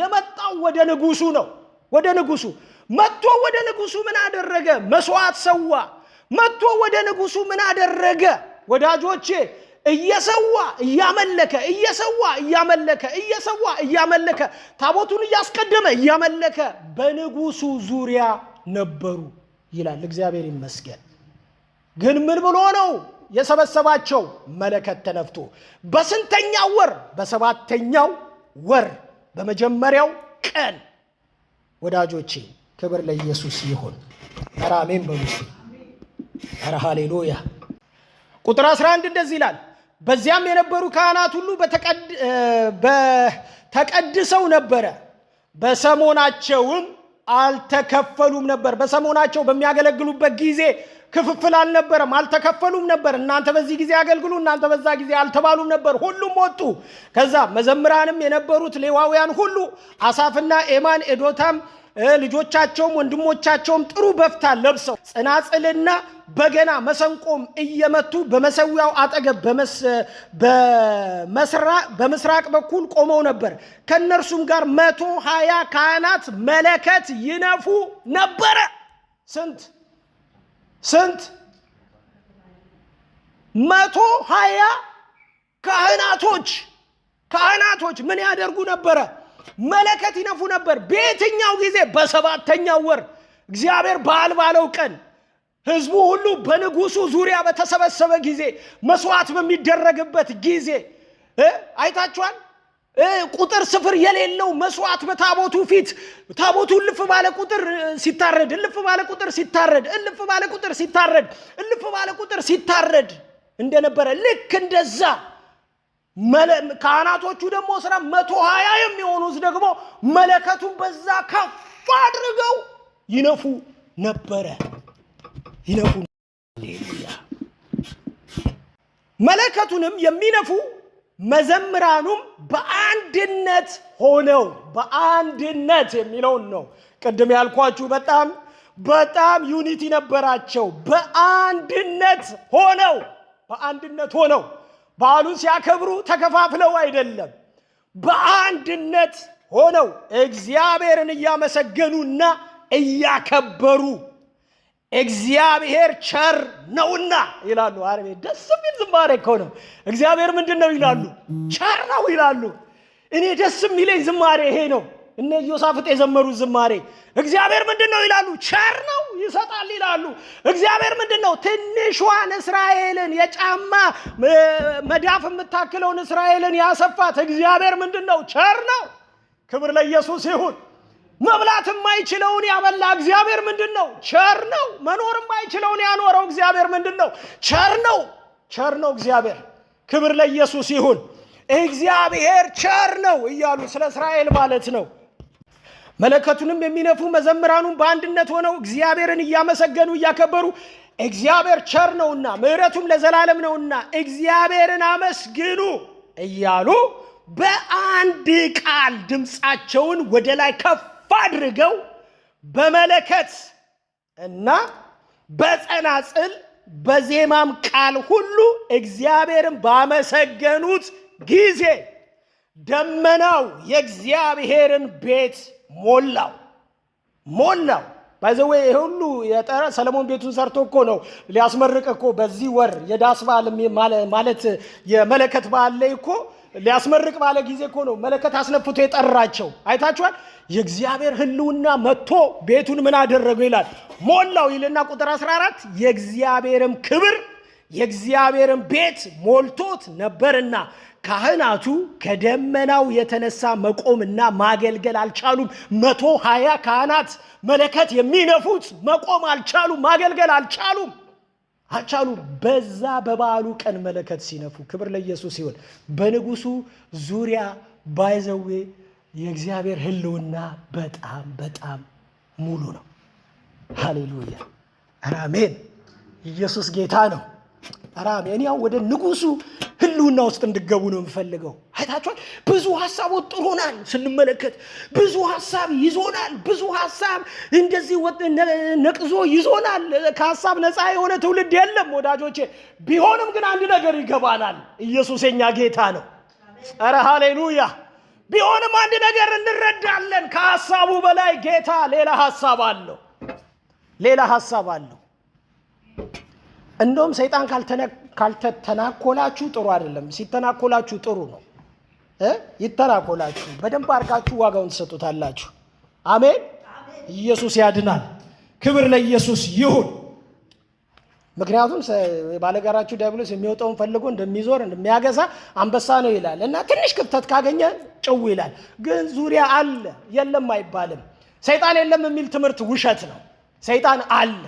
የመጣው ወደ ንጉሱ ነው። ወደ ንጉሱ መጥቶ ወደ ንጉሱ ምን አደረገ? መስዋዕት ሰዋ። መጥቶ ወደ ንጉሱ ምን አደረገ? ወዳጆቼ እየሰዋ እያመለከ፣ እየሰዋ እያመለከ፣ እየሰዋ እያመለከ፣ ታቦቱን እያስቀደመ እያመለከ በንጉሱ ዙሪያ ነበሩ ይላል። እግዚአብሔር ይመስገን። ግን ምን ብሎ ነው የሰበሰባቸው? መለከት ተነፍቶ። በስንተኛው ወር? በሰባተኛው ወር በመጀመሪያው ቀን። ወዳጆቼ ክብር ለኢየሱስ ይሁን። ኧረ አሜን በሉ። ኧረ ሃሌሉያ። ቁጥር 11 እንደዚህ ይላል፣ በዚያም የነበሩ ካህናት ሁሉ ተቀድሰው ነበረ፣ በሰሞናቸውም አልተከፈሉም ነበር። በሰሞናቸው በሚያገለግሉበት ጊዜ ክፍፍል አልነበረም፣ አልተከፈሉም ነበር። እናንተ በዚህ ጊዜ አገልግሉ፣ እናንተ በዛ ጊዜ አልተባሉም ነበር። ሁሉም ወጡ። ከዛ መዘምራንም የነበሩት ሌዋውያን ሁሉ አሳፍና ኤማን፣ ኤዶታም ልጆቻቸውም ወንድሞቻቸውም ጥሩ በፍታ ለብሰው ጽናጽልና በገና መሰንቆም እየመቱ በመሰዊያው አጠገብ በምስራቅ በኩል ቆመው ነበር። ከነርሱም ጋር 120 ካህናት መለከት ይነፉ ነበረ። ስንት 120 ካህናቶች ምን ያደርጉ ነበረ? መለከት ይነፉ ነበር። በየትኛው ጊዜ? በሰባተኛው ወር እግዚአብሔር በዓል ባለው ቀን ህዝቡ ሁሉ በንጉሱ ዙሪያ በተሰበሰበ ጊዜ፣ መስዋዕት በሚደረግበት ጊዜ አይታችኋል። ቁጥር ስፍር የሌለው መስዋዕት በታቦቱ ፊት ታቦቱ እልፍ ባለ ቁጥር ሲታረድ እልፍ ባለ ቁጥር ሲታረድ እልፍ ባለ ቁጥር ሲታረድ እልፍ ባለ ቁጥር ሲታረድ እንደነበረ ልክ እንደዛ ካህናቶቹ ደግሞ 120 የሚሆኑት ደግሞ መለከቱን በዛ ከፍ አድርገው ይነፉ ነበረ። ይነፉ ሃሌሉያ። መለከቱንም የሚነፉ መዘምራኑም በአንድነት ሆነው በአንድነት የሚለውን ነው ቅድም ያልኳችሁ። በጣም ዩኒቲ ነበራቸው። በአንድነት ሆነው በዓሉን ሲያከብሩ ተከፋፍለው አይደለም፣ በአንድነት ሆነው እግዚአብሔርን እያመሰገኑና እያከበሩ እግዚአብሔር ቸር ነውና ይላሉ። አረቤ ደስ የሚል ዝማሬ እኮ ነው። እግዚአብሔር ምንድነው ይላሉ? ቸር ነው ይላሉ። እኔ ደስ የሚለኝ ዝማሬ ይሄ ነው። እነ ኢዮሳፍጥ የዘመሩት ዝማሬ እግዚአብሔር ምንድነው ይላሉ? ቸር ነው ይሰጣል ይላሉ። እግዚአብሔር ምንድነው? ትንሿን እስራኤልን የጫማ መዳፍ የምታክለውን እስራኤልን ያሰፋት እግዚአብሔር ምንድነው? ቸር ነው። ክብር ለኢየሱስ ይሁን። መብላት የማይችለውን ያበላ እግዚአብሔር ምንድነው? ቸር ነው። መኖር የማይችለውን ያኖረው እግዚአብሔር ምንድነው? ቸር ነው። ቸር ነው እግዚአብሔር። ክብር ለኢየሱስ ይሁን። እግዚአብሔር ቸር ነው እያሉ ስለ እስራኤል ማለት ነው። መለከቱንም የሚነፉ መዘምራኑን በአንድነት ሆነው እግዚአብሔርን እያመሰገኑ እያከበሩ እግዚአብሔር ቸር ነውና ምሕረቱም ለዘላለም ነውና እግዚአብሔርን አመስግኑ እያሉ በአንድ ቃል ድምፃቸውን ወደ ላይ ከፍ አድርገው በመለከት እና በጸናጽል በዜማም ቃል ሁሉ እግዚአብሔርን ባመሰገኑት ጊዜ ደመናው የእግዚአብሔርን ቤት ሞላው። ባይዘዌ ሁሉ የጠራ ሰለሞን ቤቱን ሰርቶ እኮ ነው ሊያስመርቅ እኮ በዚህ ወር የዳስ በዓል ማለት የመለከት በዓል ላይ እኮ ሊያስመርቅ ባለ ጊዜ እኮ ነው መለከት አስነፍቶ የጠራቸው። አይታችኋል። የእግዚአብሔር ሕልውና መጥቶ ቤቱን ምን አደረገው ይላል? ሞላው ይልና ቁጥር 14 የእግዚአብሔርም ክብር የእግዚአብሔርን ቤት ሞልቶት ነበርና ካህናቱ ከደመናው የተነሳ መቆምና ማገልገል አልቻሉም። 120 ካህናት መለከት የሚነፉት መቆም አልቻሉም፣ ማገልገል አልቻሉም። በዛ በበዓሉ ቀን መለከት ሲነፉ ክብር ለኢየሱስ ይሁን። በንጉሱ ዙሪያ ባይዘዌ የእግዚአብሔር ሕልውና በጣም ሙሉ ነው። ሃሌሉያ አሜን። ኢየሱስ ጌታ ነው። አሜን። ያው ወደ ንጉሱ ሕልውና ውስጥ እንድገቡ ነው የምፈልገው። አይታችኋል። ብዙ ሐሳቦች ጥሩናል ስንመለከት፣ ብዙ ሐሳብ ይዞናል። ብዙ ሐሳብ እንደዚህ ነቅዞ ይዞናል። ከሐሳብ ነፃ የሆነ ትውልድ የለም ወዳጆቼ። ቢሆንም ግን አንድ ነገር ይገባናል። ኢየሱስ የኛ ጌታ ነው። ኧረ ሃሌሉያ። ቢሆንም አንድ ነገር እንረዳለን። ከሐሳቡ በላይ ጌታ ሌላ ሐሳብ አለው። እንደውም ሰይጣን ካልተተናኮላችሁ ጥሩ አይደለም። ሲተናኮላችሁ ጥሩ ነው። ይተናኮላችሁ በደንብ አድርጋችሁ ዋጋውን ትሰጡታላችሁ። አሜን። ኢየሱስ ያድናል። ክብር ለኢየሱስ ይሁን። ምክንያቱም ባለጋራችሁ ዲያብሎስ የሚወጣውን ፈልጎ እንደሚዞር እንደሚያገሳ አንበሳ ነው ይላል እና ትንሽ ክፍተት ካገኘ ጭው ይላል። ግን ዙሪያ አለ። የለም አይባልም። ሰይጣን የለም የሚል ትምህርት ውሸት ነው። ሰይጣን አለ።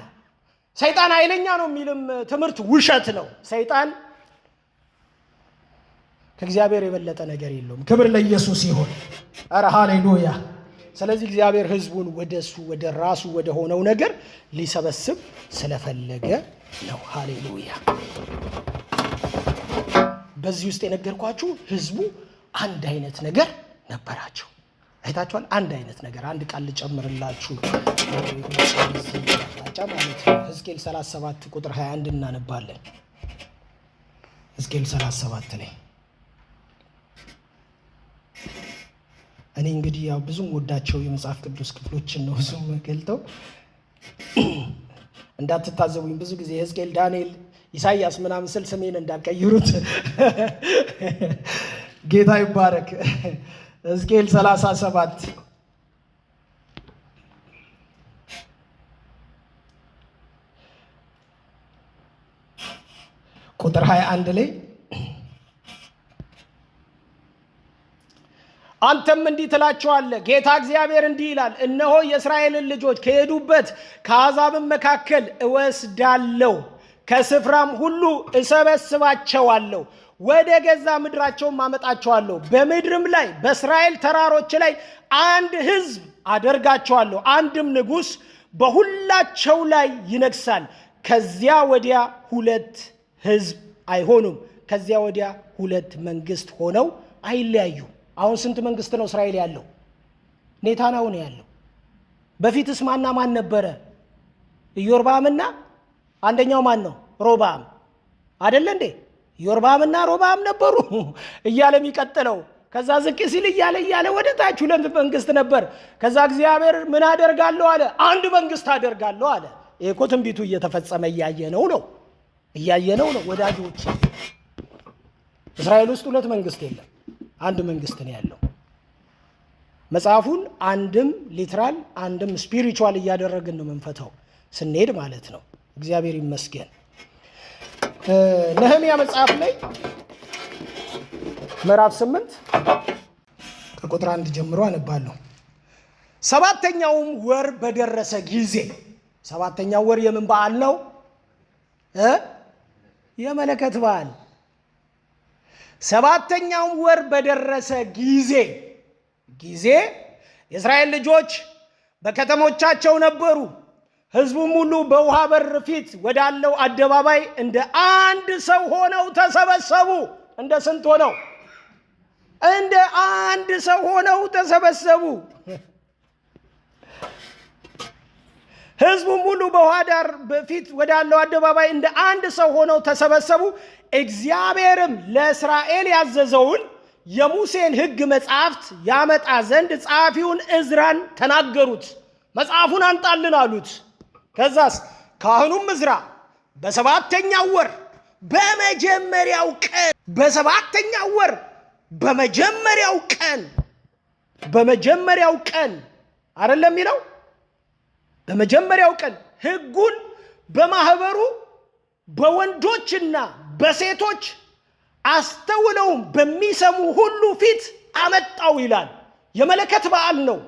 ሰይጣን ኃይለኛ ነው የሚልም ትምህርት ውሸት ነው። ሰይጣን ከእግዚአብሔር የበለጠ ነገር የለውም። ክብር ለኢየሱስ ይሁን። ኧረ ሃሌሉያ። ስለዚህ እግዚአብሔር ሕዝቡን ወደሱ ወደ ራሱ ወደ ሆነው ነገር ሊሰበስብ ስለፈለገ ነው። ሃሌሉያ። በዚህ ውስጥ የነገርኳችሁ ሕዝቡ አንድ አይነት ነገር ነበራቸው። አይታችኋል። አንድ አይነት ነገር። አንድ ቃል ልጨምርላችሁ ማለት ነው። ሕዝቅኤል 37 ቁጥር 21 እናነባለን። ሕዝቅኤል 37 ላይ እኔ እንግዲህ ያው ብዙም ወዳቸው የመጽሐፍ ቅዱስ ክፍሎችን ነው ብዙም ገልጠው እንዳትታዘቡኝ። ብዙ ጊዜ ሕዝቅኤል፣ ዳንኤል፣ ኢሳይያስ ምናምን ስል ስሜን እንዳትቀይሩት። ጌታ ይባረክ። ሕዝቅኤል 37 ቁጥር 21 ላይ አንተም እንዲህ ትላቸዋለህ፣ ጌታ እግዚአብሔር እንዲህ ይላል፣ እነሆ የእስራኤልን ልጆች ከሄዱበት ከአሕዛብም መካከል እወስዳለሁ፣ ከስፍራም ሁሉ እሰበስባቸዋለሁ፣ ወደ ገዛ ምድራቸውም አመጣቸዋለሁ። በምድርም ላይ በእስራኤል ተራሮች ላይ አንድ ሕዝብ አደርጋቸዋለሁ፣ አንድም ንጉሥ በሁላቸው ላይ ይነግሳል። ከዚያ ወዲያ ሁለት ሕዝብ አይሆኑም፣ ከዚያ ወዲያ ሁለት መንግስት ሆነው አይለያዩ። አሁን ስንት መንግስት ነው እስራኤል ያለው? ኔታንያሁ ነው ያለው። በፊትስ ማና ማን ነበረ? ኢዮርብዓምና አንደኛው ማን ነው? ሮብዓም አይደለ እንዴ? ኢዮርብዓምና ሮብዓም ነበሩ እያለ የሚቀጥለው። ከዛ ዝቅ ሲል እያለ ወደ ታች ሁለት መንግስት ነበር። ከዛ እግዚአብሔር ምን አደርጋለሁ አለ? አንድ መንግስት አደርጋለሁ አለ። ይሄ እኮ ትንቢቱ እየተፈጸመ እያየነው ነው ወዳጆች። እስራኤል ውስጥ ሁለት መንግስት የለም፣ አንድ መንግስት ነው ያለው። መጽሐፉን አንድም ሊትራል አንድም ስፒሪቹዋል እያደረግን ነው መንፈታው ስንሄድ ማለት ነው። እግዚአብሔር ይመስገን። ነህምያ መጽሐፍ ላይ ምዕራፍ 8 ከቁጥር 1 ጀምሮ አነባለሁ። ሰባተኛውም ወር በደረሰ ጊዜ፣ ሰባተኛው ወር የምን በዓል ነው? የመለከት በዓል። ሰባተኛው ወር በደረሰ ጊዜ የእስራኤል ልጆች በከተሞቻቸው ነበሩ። ሕዝቡም ሁሉ በውሃ በር ፊት ወዳለው አደባባይ እንደ አንድ ሰው ሆነው ተሰበሰቡ። እንደ ስንት ሆነው? እንደ አንድ ሰው ሆነው ተሰበሰቡ። ሕዝቡም ሁሉ በውሃ ዳር በፊት ወዳለው አደባባይ እንደ አንድ ሰው ሆነው ተሰበሰቡ። እግዚአብሔርም ለእስራኤል ያዘዘውን የሙሴን ሕግ መጽሐፍት ያመጣ ዘንድ ጸሐፊውን ዕዝራን ተናገሩት። መጽሐፉን አንጣልን አሉት። ከዛስ ካህኑም ዕዝራ በሰባተኛው ወር በመጀመሪያው ቀን በመጀመሪያው ቀን አይደለም የሚለው፣ በመጀመሪያው ቀን ሕጉን በማህበሩ በወንዶችና በሴቶች አስተውለውም በሚሰሙ ሁሉ ፊት አመጣው ይላል። የመለከት በዓል ነው።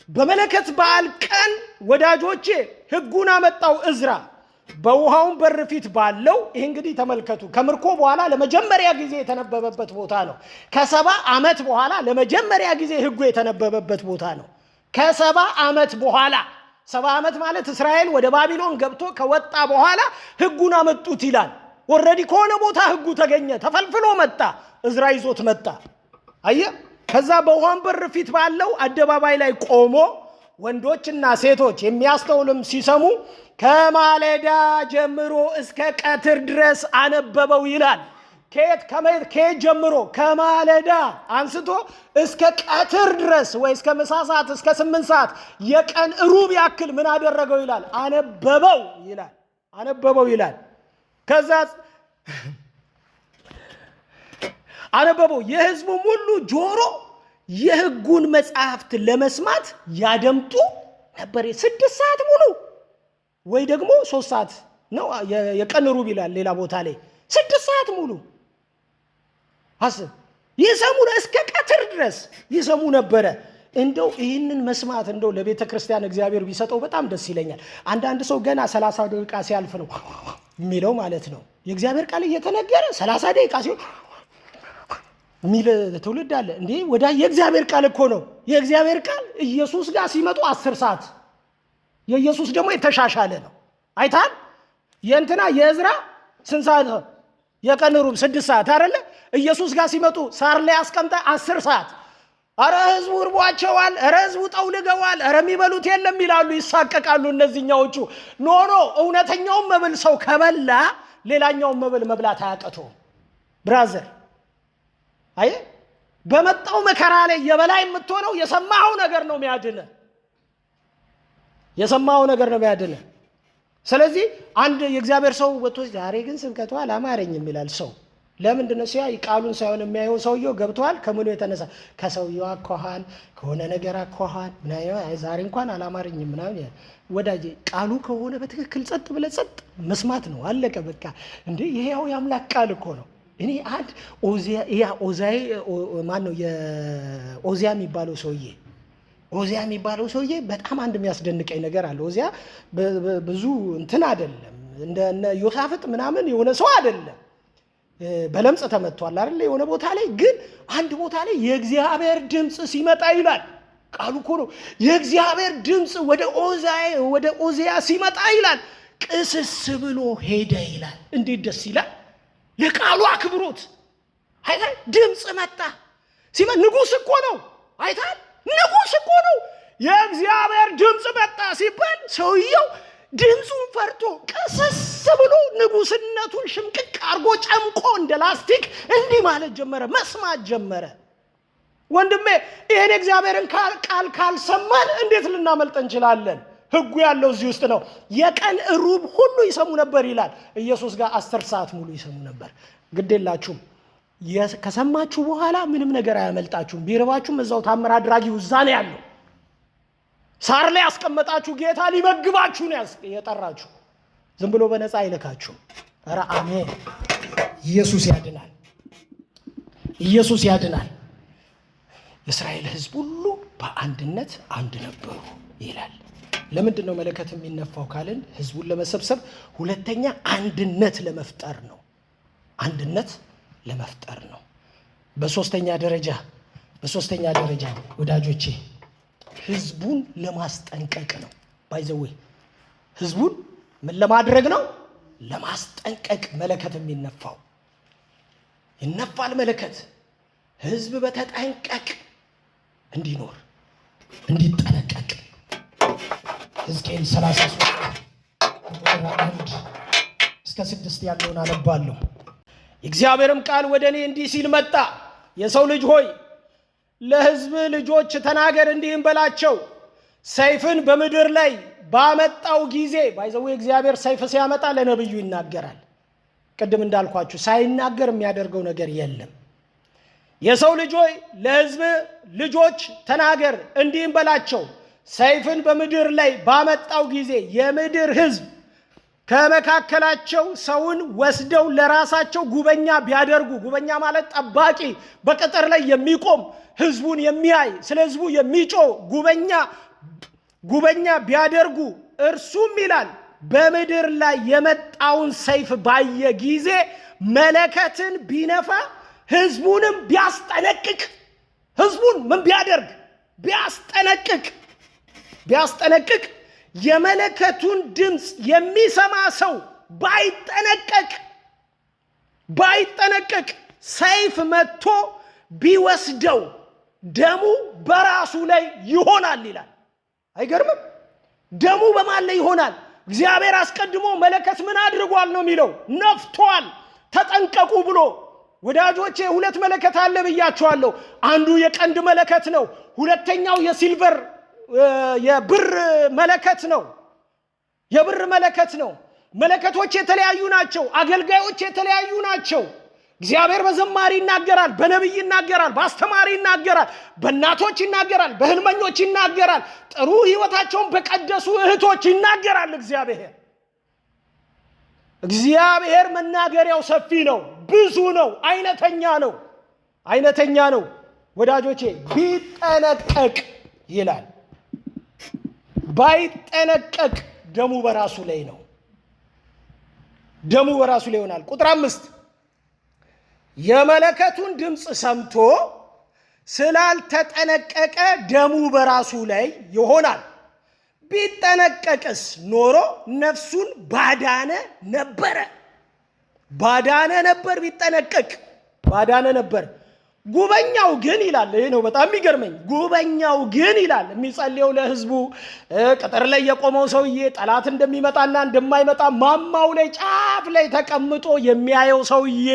በመለከት በዓል ቀን ወዳጆቼ ሕጉን አመጣው ዕዝራ በውሃውን በር ፊት ባለው። ይህ እንግዲህ ተመልከቱ፣ ከምርኮ በኋላ ለመጀመሪያ ጊዜ የተነበበበት ቦታ ነው። ከ70 ዓመት በኋላ ለመጀመሪያ ጊዜ ሕጉ የተነበበበት ቦታ ነው። ከ70 ዓመት በኋላ 70 ዓመት ማለት እስራኤል ወደ ባቢሎን ገብቶ ከወጣ በኋላ ሕጉን አመጡት ይላል። ወረዲ ከሆነ ቦታ ሕጉ ተገኘ፣ ተፈልፍሎ መጣ፣ ዕዝራ ይዞት መጣ። አየ። ከዛ በውሃን በር ፊት ባለው አደባባይ ላይ ቆሞ ወንዶችና ሴቶች የሚያስተውልም ሲሰሙ ከማለዳ ጀምሮ እስከ ቀትር ድረስ አነበበው ይላል። ከየት ጀምሮ? ከማለዳ አንስቶ እስከ ቀትር ድረስ ወይ እስከ ምሳ ሰዓት እስከ 8 ሰዓት የቀን ሩብ ያክል ምን አደረገው ይላል? አነበበው ይላል። ከዛ አነበበው። የሕዝቡም ሁሉ ጆሮ የሕጉን መጽሐፍት ለመስማት ያደምጡ ነበር። 6 ሰዓት ሙሉ ወይ ደግሞ 3 ሰዓት ነው የቀን ሩብ ይላል ሌላ ቦታ ላይ 6 ሰዓት ሙሉ ይሰሙ፣ እስከ ቀትር ድረስ ይሰሙ ነበረ። እንደው ይህንን መስማት እንደው ለቤተ ክርስቲያን እግዚአብሔር ቢሰጠው በጣም ደስ ይለኛል። አንዳንድ ሰው ገና 30 ደቂቃ ሲያልፍ ነው የሚለው ማለት ነው። የእግዚአብሔር ቃል እየተነገረ 30 ደቂቃ ሲሆን ሚል ትውልድ አለ እንዴ? ወዳ የእግዚአብሔር ቃል እኮ ነው። የእግዚአብሔር ቃል ኢየሱስ ጋር ሲመጡ 10 ሰዓት፣ የኢየሱስ ደግሞ የተሻሻለ ነው። አይታል የእንትና የዕዝራ ስንት ሰዓት? የቀን ሩብ 6 ሰዓት አይደለ? ኢየሱስ ጋር ሲመጡ ሳር ላይ አስቀምጣ 10 ሰዓት። አረ ህዝቡ እርቧቸዋል፣ አረ ህዝቡ ጠውልገዋል፣ አረ የሚበሉት የለም ይላሉ፣ ይሳቀቃሉ እነዚህኛዎቹ። ኖ እውነተኛውን መብል ሰው ከበላ ሌላኛውን መብል መብላት አያቀተውም ብራዘር። አይ በመጣው መከራ ላይ የበላይ የምትሆነው የሰማኸው ነገር ነው የሚያድነ። ስለዚህ አንድ የእግዚአብሔር ሰው ወጥቶ ዛሬ ግን ስብከቱ አላማረኝም ይላል። ሰው ለምንድን ነው ሲያ ቃሉን ሳይሆን የሚያየው? ሰውየው ገብቷል። ከምኑ የተነሳ? ከሰውየው አኳኋን፣ ከሆነ ነገር አኳኋን ዛሬ እንኳን አላማረኝም ምናምን። ወዳጄ ቃሉ ከሆነ በትክክል ጸጥ ብለህ ጸጥ መስማት ነው፣ አለቀ በቃ። እንዴ ይሄው የአምላክ ቃል እኮ ነው። እኔ አንድ ኦዚያ የሚባለው ሰውዬ በጣም አንድ የሚያስደንቀኝ ነገር አለ። ኦዚያ ብዙ እንትን አይደለም፣ እንደ ዮሳፍጥ ምናምን የሆነ ሰው አይደለም። በለምጽ ተመቷል አይደል? የሆነ ቦታ ላይ ግን አንድ ቦታ ላይ የእግዚአብሔር ድምጽ ሲመጣ ይላል። ቃሉ እኮ ነው። የእግዚአብሔር ድምጽ ወደ ኦዚያ ሲመጣ ይላል ቅስስ ብሎ ሄደ ይላል። እንዴት ደስ ይላል! ለቃሉ አክብሮት አይታል። ድምጽ መጣ ሲመጣ ንጉስ እኮ ነው። አይታል፣ ንጉስ እኮ ነው። የእግዚአብሔር ድምጽ መጣ ሲባል ሰውየው ድምጹን ፈርቶ ቅስስ ብሎ ንጉስነቱን ሽምቅቅ አርጎ ጨምቆ እንደ ላስቲክ እንዲህ ማለት ጀመረ፣ መስማት ጀመረ። ወንድሜ ይሄን እግዚአብሔርን ቃል ካልሰማን እንዴት ልናመልጥ እንችላለን? ህጉ ያለው እዚህ ውስጥ ነው። የቀን ሩብ ሁሉ ይሰሙ ነበር ይላል። ኢየሱስ ጋር 10 ሰዓት ሙሉ ይሰሙ ነበር። ግዴላችሁም ከሰማችሁ በኋላ ምንም ነገር አያመልጣችሁም። ቢርባችሁም እዛው ታምር አድራጊው እዛ ነው ያለው። ሳር ላይ ያስቀመጣችሁ ጌታ ሊመግባችሁ ነው የጠራችሁ። ዝም ብሎ በነፃ አይልካችሁም። ኧረ አሜን። ኢየሱስ ያድናል። ኢየሱስ ያድናል። የእስራኤል ህዝብ ሁሉ በአንድነት አንድ ነበሩ ይላል። ለምንድን ነው መለከት የሚነፋው ካልን ህዝቡን ለመሰብሰብ፣ ሁለተኛ አንድነት ለመፍጠር ነው። አንድነት ለመፍጠር ነው። በሶስተኛ ደረጃ ወዳጆቼ ህዝቡን ለማስጠንቀቅ ነው። ባይዘዌ ህዝቡን ምን ለማድረግ ነው? ለማስጠንቀቅ መለከት የሚነፋው። ይነፋል መለከት ህዝብ በተጠንቀቅ እንዲኖር እንዲጠነቀቅ። ሕዝቅኤል 33:1-6 ያለውን አነባለሁ። የእግዚአብሔርም ቃል ወደ እኔ እንዲህ ሲል መጣ። የሰው ልጅ ሆይ ለሕዝብ ልጆች ተናገር፣ እንዲህም በላቸው፣ ሰይፍን በምድር ላይ ባመጣው ጊዜ። ባይዘው እግዚአብሔር ሰይፍ ሲያመጣ ለነብዩ ይናገራል። ቅድም እንዳልኳችሁ ሳይናገር የሚያደርገው ነገር የለም። የሰው ልጅ ሆይ ለሕዝብ ልጆች ተናገር፣ እንዲህም በላቸው፣ ሰይፍን በምድር ላይ ባመጣው ጊዜ የምድር ሕዝብ ከመካከላቸው ሰውን ወስደው ለራሳቸው ጉበኛ ቢያደርጉ። ጉበኛ ማለት ጠባቂ፣ በቅጥር ላይ የሚቆም ሕዝቡን የሚያይ ስለ ሕዝቡ የሚጮህ ጉበኛ ቢያደርጉ፣ እርሱም ይላል በምድር ላይ የመጣውን ሰይፍ ባየ ጊዜ መለከትን ቢነፋ ሕዝቡንም ቢያስጠነቅቅ። ሕዝቡን ምን ቢያደርግ? ቢያስጠነቅቅ። የመለከቱን ድምፅ የሚሰማ ሰው ባይጠነቀቅ ሰይፍ መጥቶ ቢወስደው ደሙ በራሱ ላይ ይሆናል ይላል። አይገርምም? ደሙ በማን ላይ ይሆናል? እግዚአብሔር አስቀድሞ መለከት ምን አድርጓል ነው የሚለው? ነፍቷል። ተጠንቀቁ ብሎ። ወዳጆቼ 2 መለከት አለ ብያችኋለሁ። አንዱ የቀንድ መለከት ነው። ሁለተኛው የብር መለከት ነው። መለከቶች የተለያዩ ናቸው። አገልጋዮች የተለያዩ ናቸው። እግዚአብሔር በዘማሪ ይናገራል፣ በነቢይ ይናገራል፣ በአስተማሪ ይናገራል፣ በእናቶች ይናገራል፣ በህልመኞች ይናገራል፣ ጥሩ ህይወታቸውን በቀደሱ እህቶች ይናገራል። እግዚአብሔር መናገሪያው ሰፊ ነው፣ ብዙ ነው፣ አይነተኛ ነው። ወዳጆቼ ቢጠነቀቅ ይላል። ባይጠነቀቅ ደሙ በራሱ ላይ ነው። ደሙ በራሱ ላይ ይሆናል። ቁጥር 5 የመለከቱን ድምፅ ሰምቶ ስላልተጠነቀቀ ደሙ በራሱ ላይ ይሆናል። ቢጠነቀቅስ ኖሮ ነፍሱን ባዳነ ነበር። ቢጠነቀቅ ባዳነ ነበር። ጉበኛው ግን ይላል፣ ይሄ ነው በጣም የሚገርመኝ። ጉበኛው ግን ይላል የሚጸልየው ለህዝቡ፣ ቅጥር ላይ የቆመው ሰውዬ ጠላት እንደሚመጣና እንደማይመጣ ማማው ላይ ጫፍ ላይ ተቀምጦ የሚያየው ሰውዬ፣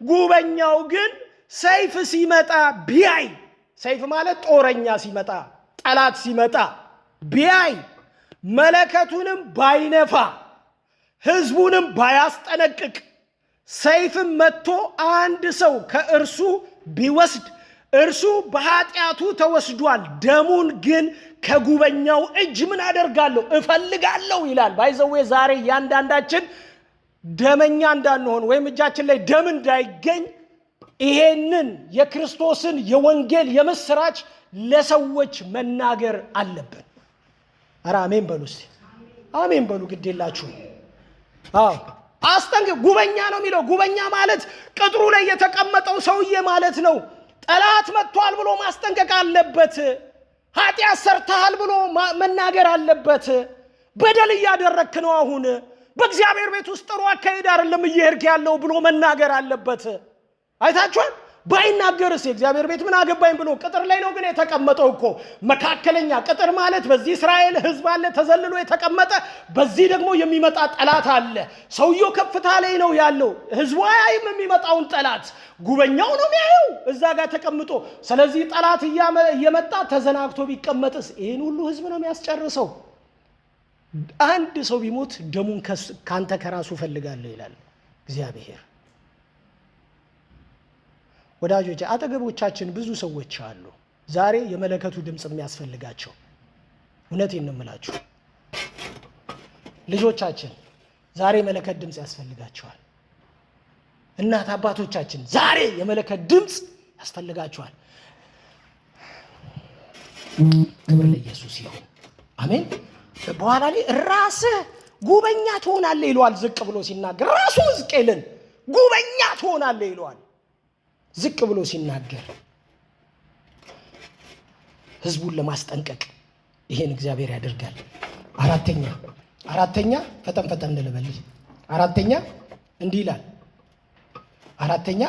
ጉበኛው ግን ሰይፍ ሲመጣ ቢያይ፣ ሰይፍ ማለት ጦረኛ ሲመጣ፣ ጠላት ሲመጣ ቢያይ፣ መለከቱንም ባይነፋ፣ ህዝቡንም ባያስጠነቅቅ፣ ሰይፍም መጥቶ አንድ ሰው ከእርሱ ቢወስድ እርሱ በኃጢአቱ ተወስዷል። ደሙን ግን ከጉበኛው እጅ ምን አደርጋለሁ? እፈልጋለሁ ይላል። ባይዘዌ ዛሬ እያንዳንዳችን ደመኛ እንዳንሆን ወይም እጃችን ላይ ደም እንዳይገኝ ይሄንን የክርስቶስን የወንጌል የምስራች ለሰዎች መናገር አለብን። ኧረ አሜን በሉ እስቲ፣ አሜን በሉ። ግዴላችሁ። አስጠንቅቅ። ጉበኛ ነው የሚለው። ጉበኛ ማለት ቅጥሩ ላይ የተቀመጠው ሰውዬ ማለት ነው። ጠላት መጥቷል ብሎ ማስጠንቀቅ አለበት። ኃጢአት ሰርተሃል ብሎ መናገር አለበት። በደል እያደረክ ነው፣ አሁን በእግዚአብሔር ቤት ውስጥ ጥሩ አካሄድ አይደለም እየሄድክ ያለው ብሎ መናገር አለበት። አይታችኋል። ባይናገርስ የእግዚአብሔር ቤት ምን አገባኝ ብሎ ቅጥር ላይ ነው ግን የተቀመጠው እኮ። መካከለኛ ቅጥር ማለት በዚህ እስራኤል ሕዝብ አለ ተዘልሎ የተቀመጠ፣ በዚህ ደግሞ የሚመጣ ጠላት አለ። ሰውየው ከፍታ ላይ ነው ያለው። ሕዝቡ አያይም የሚመጣውን ጠላት፣ ጉበኛው ነው የሚያየው እዛ ጋር ተቀምጦ። ስለዚህ ጠላት እየመጣ ተዘናግቶ ቢቀመጥስ ይህን ሁሉ ሕዝብ ነው የሚያስጨርሰው። አንድ ሰው ቢሞት ደሙን ካንተ ከራሱ ፈልጋለሁ ይላል እግዚአብሔር። ወዳጆች አጠገቦቻችን ብዙ ሰዎች አሉ ዛሬ የመለከቱ ድምጽ የሚያስፈልጋቸው። እውነቴን ነው የምላችሁ። ልጆቻችን ዛሬ የመለከት ድምጽ ያስፈልጋቸዋል። እናት አባቶቻችን ዛሬ የመለከት ድምጽ ያስፈልጋቸዋል። ክብር ለኢየሱስ ይሁን። አሜን። በኋላ ላይ ራስህ ጉበኛ ትሆናለህ ይለዋል ዝቅ ብሎ ሲናገር። ራሱ ሕዝቅኤልን ጉበኛ ትሆናለህ ይለዋል ዝቅ ብሎ ሲናገር፣ ህዝቡን ለማስጠንቀቅ ይሄን እግዚአብሔር ያደርጋል። አራተኛ ፈጠን እንልበልኝ። አራተኛ እንዲህ ይላል። አራተኛ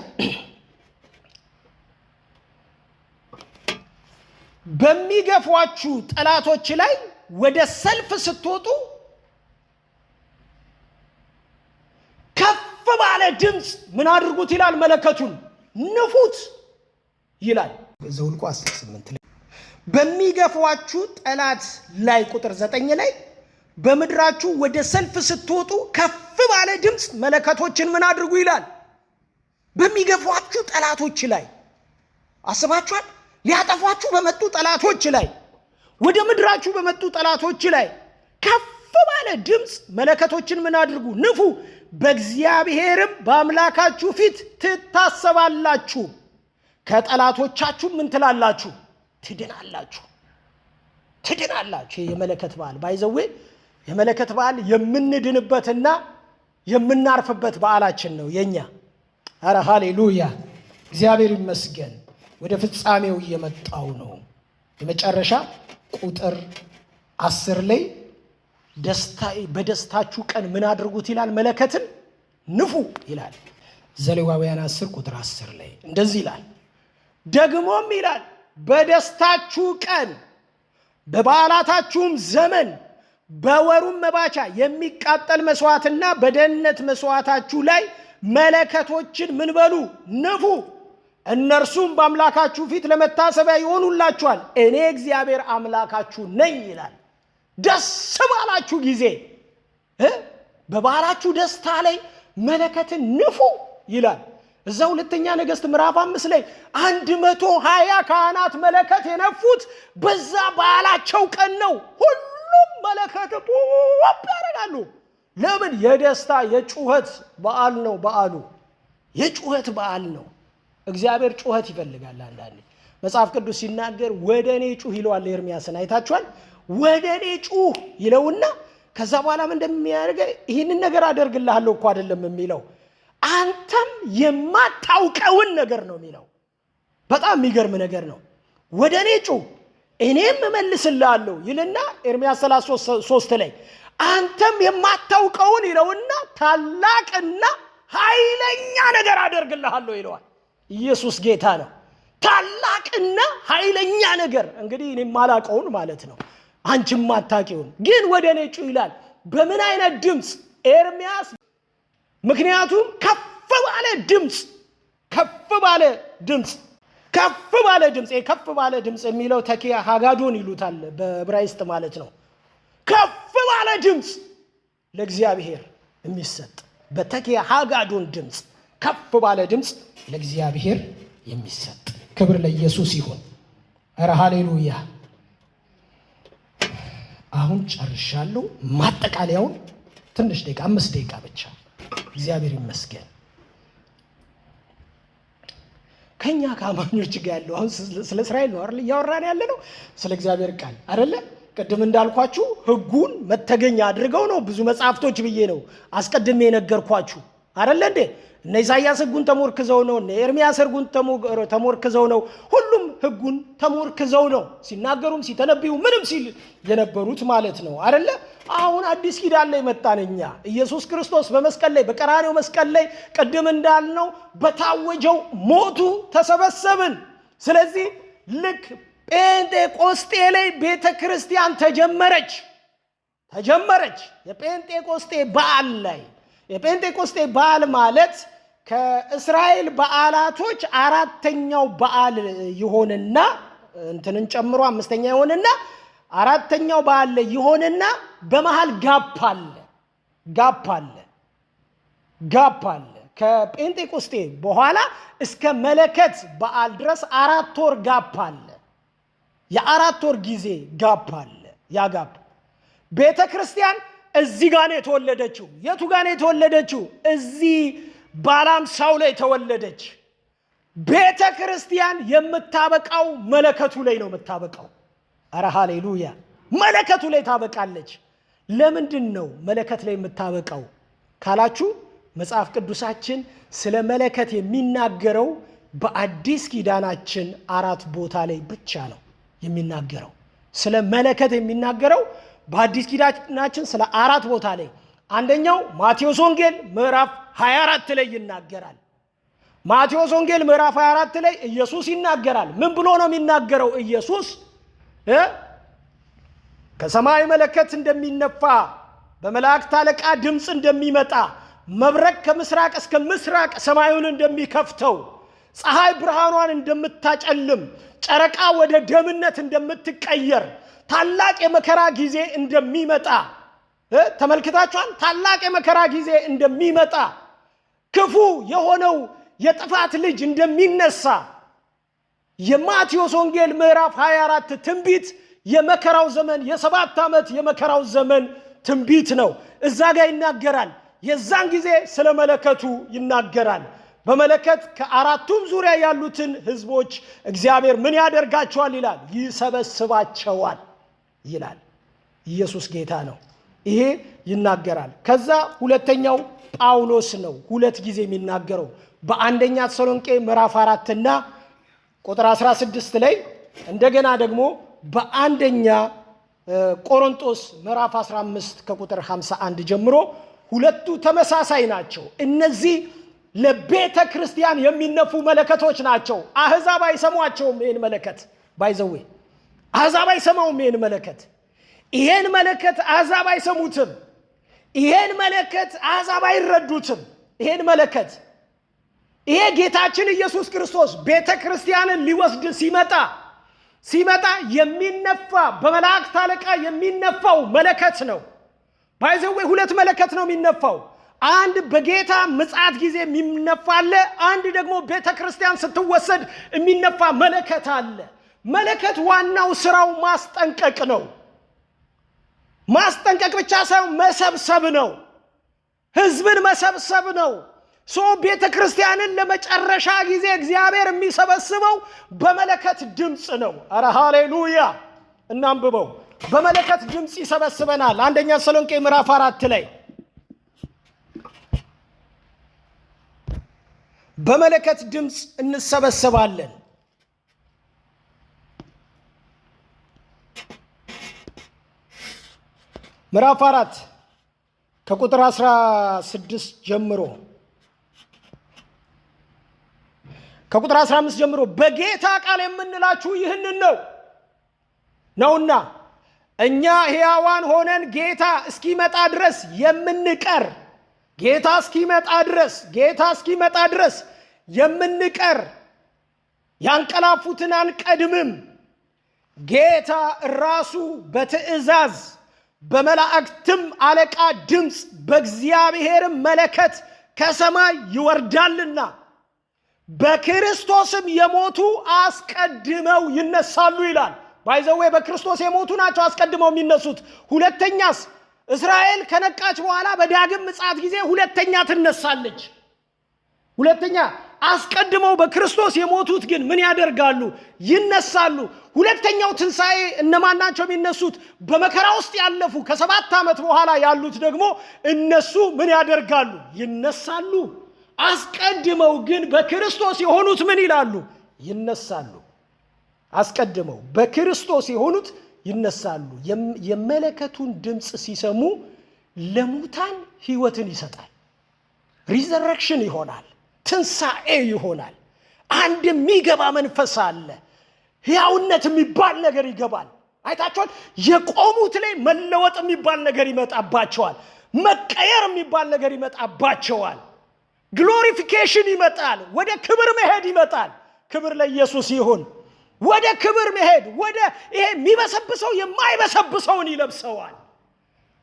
በሚገፏችሁ ጠላቶች ላይ ወደ ሰልፍ ስትወጡ ከፍ ባለ ድምፅ ምን አድርጉት ይላል? መለከቱን ንፉት ይላል ዘኍልቍ 18 ላይ። በሚገፏችሁ ጠላት ላይ ቁጥር 9 ላይ በምድራችሁ ወደ ሰልፍ ስትወጡ ከፍ ባለ ድምፅ መለከቶችን ምን አድርጉ ይላል? በሚገፏችሁ ጠላቶች ላይ አስባችኋል? ሊያጠፏችሁ በመጡ ጠላቶች ላይ፣ ወደ ምድራችሁ በመጡ ጠላቶች ላይ ከፍ ባለ ድምፅ መለከቶችን ምን አድርጉ? ንፉ። በእግዚአብሔርም በአምላካችሁ ፊት ትታሰባላችሁ፣ ከጠላቶቻችሁ ምን ትላላችሁ? ትድናላችሁ። የመለከት በዓል ባይዘዌ የመለከት በዓል የምንድንበትና የምናርፍበት በዓላችን ነው የኛ። አረ ሃሌሉያ፣ እግዚአብሔር ይመስገን። ወደ ፍጻሜው እየመጣው ነው። የመጨረሻ ቁጥር 10 ላይ በደስታችሁ ቀን ምን አድርጉት ይላል? መለከትን ንፉ ይላል። ዘሌዋውያን 10 ቁጥር 10 ላይ እንደዚህ ይላል። ደግሞም ይላል በደስታችሁ ቀን በበዓላታችሁም ዘመን በወሩም መባቻ የሚቃጠል መስዋዕትና በደህንነት መስዋዕታችሁ ላይ መለከቶችን ምን በሉ? ንፉ። እነርሱም በአምላካችሁ ፊት ለመታሰቢያ ይሆኑላችኋል። እኔ እግዚአብሔር አምላካችሁ ነኝ ይላል። ደስ ባላችሁ ጊዜ በበዓላችሁ ደስታ ላይ መለከትን ንፉ ይላል። እዛ ሁለተኛ ነገሥት ምዕራፍ 5 ላይ 120 ካህናት መለከት የነፉት በዛ በዓላቸው ቀን ነው። ሁሉም መለከት ያደርጋሉ። ለምን? የደስታ የጩኸት በዓል ነው። በዓሉ የጩኸት በዓል ነው። እግዚአብሔር ጩኸት ይፈልጋል። አንዳንዴ መጽሐፍ ቅዱስ ሲናገር ወደ እኔ ጩህ ይለዋል። ኤርምያስን አይታችኋል? ወደ እኔ ጩህ ይለውና ከዛ በኋላም እንደሚያደርገ ይህንን ነገር አደርግልሃለሁ እኮ አይደለም የሚለው፣ አንተም የማታውቀውን ነገር ነው የሚለው። በጣም የሚገርም ነገር ነው። ወደ እኔ ጩህ እኔም እመልስልሃለሁ ይልና ኤርምያስ 33 ላይ አንተም የማታውቀውን ይለውና ታላቅና ኃይለኛ ነገር አደርግልሃለሁ ይለዋል። ኢየሱስ ጌታ ነው። ታላቅና ኃይለኛ ነገር እንግዲህ እኔ የማላውቀውን ማለት ነው፣ አንቺም ማታውቂውን ግን ወደ እኔ ጩህ ይላል። በምን አይነት ድምፅ? ኤርምያስ ምክንያቱም ከፍ ባለ ድምፅ ከፍ ባለ ድምፅ የሚለው ተኪያ ሃጋዶን ይሉታል በዕብራይስጥ ማለት ነው። ከፍ ባለ ድምፅ ለእግዚአብሔር የሚሰጥ በተኪያ ሃጋዶን ድምፅ፣ ከፍ ባለ ድምፅ ለእግዚአብሔር የሚሰጥ። ክብር ለኢየሱስ ይሁን። ኧረ ሃሌሉያ። አሁን ጨርሻለሁ። ማጠቃለያውን ትንሽ ደቂቃ 5 ደቂቃ ብቻ እግዚአብሔር ይመስገን። ከኛ ከአማኞች ጋር ያለው አሁን ስለ እስራኤል ነው አይደል እያወራን ያለ ነው፣ ስለ እግዚአብሔር ቃል አይደለ? ቅድም እንዳልኳችሁ ሕጉን መተገኛ አድርገው ነው ብዙ መጽሐፍቶች ብዬ ነው አስቀድሜ የነገርኳችሁ አይደለ እንዴ? እነ ኢሳይያስ ሕጉን ተሞርክዘው ነው፣ እነ ኤርምያስ ሕጉን ተሞርክዘው ነው፣ ሁሉም ሕጉን ተሞርክዘው ነው ሲናገሩም ሲተነብዩ ምንም ሲል የነበሩት ማለት ነው አይደለ? አሁን አዲስ ኪዳን ላይ መጣን እኛ። ኢየሱስ ክርስቶስ በመስቀል ላይ በቀራንዮው መስቀል ላይ ቅድም እንዳልነው በታወጀው ሞቱ ተሰበሰብን። ስለዚህ ልክ ጴንጤቆስጤ ላይ ቤተ ክርስቲያን ተጀመረች። የጴንጤቆስጤ በዓል ላይ የጴንጤቆስጤ በዓል ማለት ከእስራኤል በዓላቶች አራተኛው በዓል ይሆንና እንትንን ጨምሮ አምስተኛ ይሆንና አራተኛው በዓል ላይ ይሆንና በመሃል ጋፕ አለ። ከጴንጤቆስጤ በኋላ እስከ መለከት በዓል ድረስ 4 ወር ጋፕ አለ። የ4 ወር ጊዜ ጋፕ አለ። ያ ጋፕ ቤተ ክርስቲያን እዚህ ጋር ነው የተወለደችው። የቱ ጋር ነው የተወለደችው? እዚህ ባላምሳው ላይ ተወለደች። ቤተ ክርስቲያን የምታበቃው መለከቱ ላይ ነው የምታበቃው። አረ ሃሌሉያ! መለከቱ ላይ ታበቃለች። ለምንድን ነው መለከት ላይ የምታበቃው ካላችሁ፣ መጽሐፍ ቅዱሳችን ስለ መለከት የሚናገረው በአዲስ ኪዳናችን 4 ቦታ ላይ ብቻ ነው የሚናገረው። ስለ መለከት የሚናገረው በአዲስ ኪዳናችን ስለ 4 ቦታ ላይ፣ አንደኛው ማቴዎስ ወንጌል ምዕራፍ 24 ላይ ይናገራል። ማቴዎስ ወንጌል ምዕራፍ 24 ላይ ኢየሱስ ይናገራል። ምን ብሎ ነው የሚናገረው? ኢየሱስ ከሰማይ መለከት እንደሚነፋ፣ በመላእክት አለቃ ድምፅ እንደሚመጣ፣ መብረቅ ከምስራቅ እስከ ምስራቅ ሰማዩን እንደሚከፍተው፣ ፀሐይ ብርሃኗን እንደምታጨልም፣ ጨረቃ ወደ ደምነት እንደምትቀየር፣ ታላቅ የመከራ ጊዜ እንደሚመጣ ተመልክታችኋል። ታላቅ የመከራ ጊዜ እንደሚመጣ፣ ክፉ የሆነው የጥፋት ልጅ እንደሚነሳ የማቴዎስ ወንጌል ምዕራፍ 24 ትንቢት የመከራው ዘመን የ7 ዓመት የመከራው ዘመን ትንቢት ነው። እዛ ጋር ይናገራል። የዛን ጊዜ ስለ መለከቱ ይናገራል። በመለከት ከአራቱም ዙሪያ ያሉትን ህዝቦች እግዚአብሔር ምን ያደርጋቸዋል ይላል? ይሰበስባቸዋል ይላል። ኢየሱስ ጌታ ነው። ይሄ ይናገራል። ከዛ ሁለተኛው ጳውሎስ ነው 2 ጊዜ የሚናገረው በአንደኛ ተሰሎንቄ ምዕራፍ 4 እና ቁጥር 16 ላይ፣ እንደገና ደግሞ በአንደኛ ቆሮንቶስ ምዕራፍ 15 ከቁጥር 51 ጀምሮ ሁለቱ ተመሳሳይ ናቸው። እነዚህ ለቤተ ክርስቲያን የሚነፉ መለከቶች ናቸው። አህዛብ አይሰሟቸውም። ይሄን መለከት ባይዘዌ አህዛብ አይሰማውም። ይሄን መለከት አህዛብ አይሰሙትም። ይሄን መለከት አህዛብ አይረዱትም። ይሄን መለከት ይሄ ጌታችን ኢየሱስ ክርስቶስ ቤተ ክርስቲያንን ሊወስድ ሲመጣ የሚነፋ በመላእክት አለቃ የሚነፋው መለከት ነው። ባይዘዌ 2 መለከት ነው የሚነፋው። አንድ በጌታ ምጽአት ጊዜ የሚነፋ አለ። አንድ ደግሞ ቤተ ክርስቲያን ስትወሰድ የሚነፋ መለከት አለ። መለከት ዋናው ስራው ማስጠንቀቅ ነው። ማስጠንቀቅ ብቻ ሳይሆን መሰብሰብ ነው። ህዝብን መሰብሰብ ነው። ቤተ ክርስቲያንን ለመጨረሻ ጊዜ እግዚአብሔር የሚሰበስበው በመለከት ድምፅ ነው። አረ ሃሌሉያ! እናንብበው። በመለከት ድምፅ ይሰበስበናል። አንደኛ ተሰሎንቄ ምዕራፍ 4 ላይ በመለከት ድምፅ እንሰበሰባለን። ምዕራፍ 4 ከቁጥር 16 ጀምሮ ከቁጥር 15 ጀምሮ በጌታ ቃል የምንላችሁ ይህንን ነውና እኛ ሕያዋን ሆነን ጌታ እስኪመጣ ድረስ የምንቀር ጌታ እስኪመጣ ድረስ የምንቀር ያንቀላፉትን አንቀድምም። ጌታ ራሱ በትእዛዝ በመላእክትም አለቃ ድምፅ በእግዚአብሔርም መለከት ከሰማይ ይወርዳልና በክርስቶስም የሞቱ አስቀድመው ይነሳሉ ይላል። ባይዘዌ በክርስቶስ የሞቱ ናቸው አስቀድመው የሚነሱት። ሁለተኛስ እስራኤል ከነቃች በኋላ በዳግም ምጽአት ጊዜ ሁለተኛ ትነሳለች። ሁለተኛ አስቀድመው በክርስቶስ የሞቱት ግን ምን ያደርጋሉ? ይነሳሉ። ሁለተኛው ትንሣኤ እነማን ናቸው የሚነሱት? በመከራ ውስጥ ያለፉ ከ7 ዓመት በኋላ ያሉት ደግሞ እነሱ ምን ያደርጋሉ? ይነሳሉ። አስቀድመው ግን በክርስቶስ የሆኑት ምን ይላሉ? ይነሳሉ። አስቀድመው በክርስቶስ የሆኑት ይነሳሉ። የመለከቱን ድምፅ ሲሰሙ ለሙታን ሕይወትን ይሰጣል። ሪዘረክሽን ይሆናል። ትንሣኤ ይሆናል። አንድ የሚገባ መንፈስ አለ። ሕያውነት የሚባል ነገር ይገባል። አይታችኋል? የቆሙት ላይ መለወጥ የሚባል ነገር ይመጣባቸዋል። መቀየር የሚባል ነገር ይመጣባቸዋል። ግሎሪፊኬሽን ይመጣል። ወደ ክብር መሄድ ይመጣል። ክብር ለኢየሱስ ይሁን። ወደ ክብር መሄድ፣ ወደ ይሄ የሚበሰብሰው የማይበሰብሰውን ይለብሰዋል።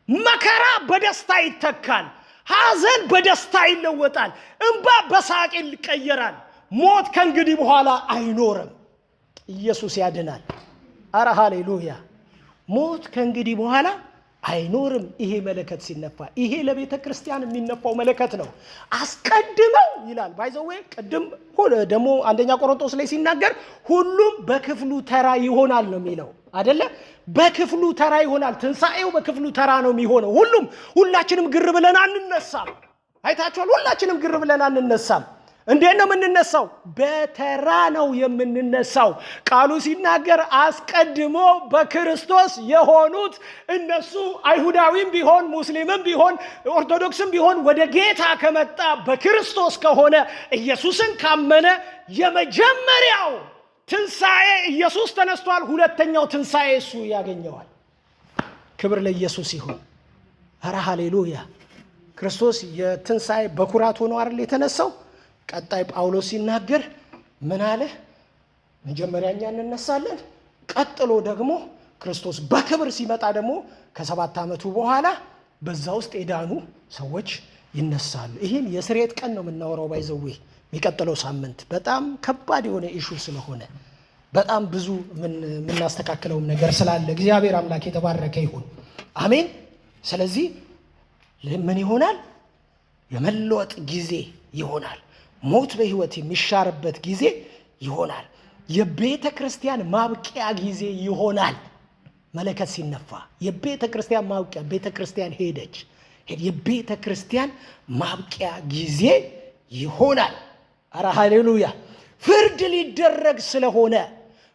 መከራ በደስታ ይተካል። ሐዘን በደስታ ይለወጣል። እንባ በሳቅ ይቀየራል። ሞት ከእንግዲህ በኋላ አይኖርም። ኢየሱስ ያድናል። አረ ሃሌሉያ! ሞት ከእንግዲህ በኋላ አይኖርም። ይሄ መለከት ሲነፋ፣ ይሄ ለቤተ ክርስቲያን የሚነፋው መለከት ነው። አስቀድመው ይላል ባይዘዌ ቅድም ደግሞ አንደኛ ቆሮንቶስ ላይ ሲናገር ሁሉም በክፍሉ ተራ ይሆናል ነው የሚለው አይደለ? በክፍሉ ተራ ይሆናል። ትንሣኤው በክፍሉ ተራ ነው የሚሆነው። ሁላችንም ግር ብለን አንነሳም። አይታችኋል? ሁላችንም ግር ብለን አንነሳም። እንዴት ነው የምንነሳው? በተራ ነው የምንነሳው። ቃሉ ሲናገር አስቀድሞ በክርስቶስ የሆኑት እነሱ አይሁዳዊም ቢሆን ሙስሊምም ቢሆን ኦርቶዶክስም ቢሆን ወደ ጌታ ከመጣ በክርስቶስ ከሆነ ኢየሱስን ካመነ የመጀመሪያው ትንሣኤ ኢየሱስ ተነስቷል። ሁለተኛው ትንሣኤ እሱ ያገኘዋል። ክብር ለኢየሱስ ይሁን። ኧረ ሃሌሉያ! ክርስቶስ የትንሣኤ በኩራት ሆኖ አይደል የተነሳው? ቀጣይ ጳውሎስ ሲናገር ምን አለ? መጀመሪያ እኛ እንነሳለን። ቀጥሎ ደግሞ ክርስቶስ በክብር ሲመጣ ደግሞ ከ7 ዓመቱ በኋላ በዛ ውስጥ የዳኑ ሰዎች ይነሳሉ። ይህን የስርየት ቀን ነው የምናወራው። ባይዘዌ የሚቀጥለው ሳምንት በጣም ከባድ የሆነ ኢሹ ስለሆነ በጣም ብዙ የምናስተካክለውም ነገር ስላለ እግዚአብሔር አምላክ የተባረከ ይሁን። አሜን። ስለዚህ ምን ይሆናል? የመለወጥ ጊዜ ይሆናል። ሞት በሕይወት የሚሻርበት ጊዜ ይሆናል። የቤተ ክርስቲያን ማብቂያ ጊዜ ይሆናል። መለከት ሲነፋ የቤተ ክርስቲያን ማብቂያ፣ ቤተ ክርስቲያን ሄደች። የቤተ ክርስቲያን ማብቂያ ጊዜ ይሆናል። አረ ሃሌሉያ! ፍርድ ሊደረግ ስለሆነ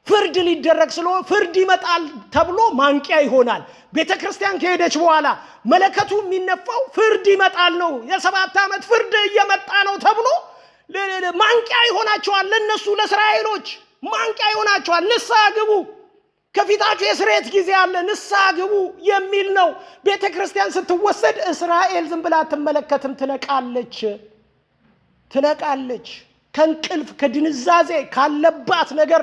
ፍርድ ይመጣል ተብሎ ማንቂያ ይሆናል። ቤተ ክርስቲያን ከሄደች በኋላ መለከቱ የሚነፋው ፍርድ ይመጣል ነው። የ7 ዓመት ፍርድ እየመጣ ነው ተብሎ ማንቂያ ይሆናቸዋል። ለነሱ ለእስራኤሎች ማንቂያ ይሆናቸዋል። ንስሐ ግቡ፣ ከፊታችሁ የስርየት ጊዜ አለ፣ ንስሐ ግቡ የሚል ነው። ቤተ ክርስቲያን ስትወሰድ እስራኤል ዝም ብላ አትመለከትም፣ ትነቃለች። ከእንቅልፍ ከድንዛዜ ካለባት ነገር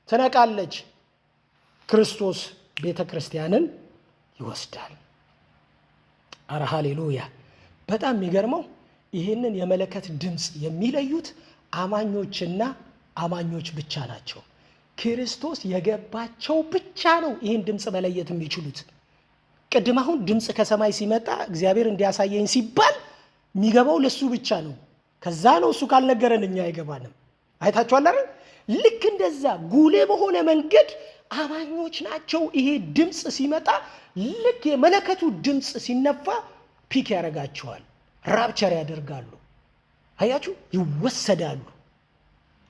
ትነቃለች። ክርስቶስ ቤተ ክርስቲያንን ይወስዳል። አረ ሃሌሉያ! በጣም የሚገርመው ይህንን የመለከት ድምፅ የሚለዩት አማኞችና አማኞች ብቻ ናቸው። ክርስቶስ የገባቸው ብቻ ነው ይህን ድምፅ መለየት የሚችሉት። ቅድም አሁን ድምፅ ከሰማይ ሲመጣ እግዚአብሔር እንዲያሳየኝ ሲባል የሚገባው ለሱ ብቻ ነው። ከዛ ነው እሱ ካልነገረን እኛ አይገባንም። አይታችኋል አይደል? ልክ እንደዛ ጉልህ በሆነ መንገድ አማኞች ናቸው። ይሄ ድምፅ ሲመጣ ልክ የመለከቱ ድምፅ ሲነፋ ፒክ ያደርጋቸዋል፣ ራፕቸር ያደርጋሉ። አያችሁ፣ ይወሰዳሉ።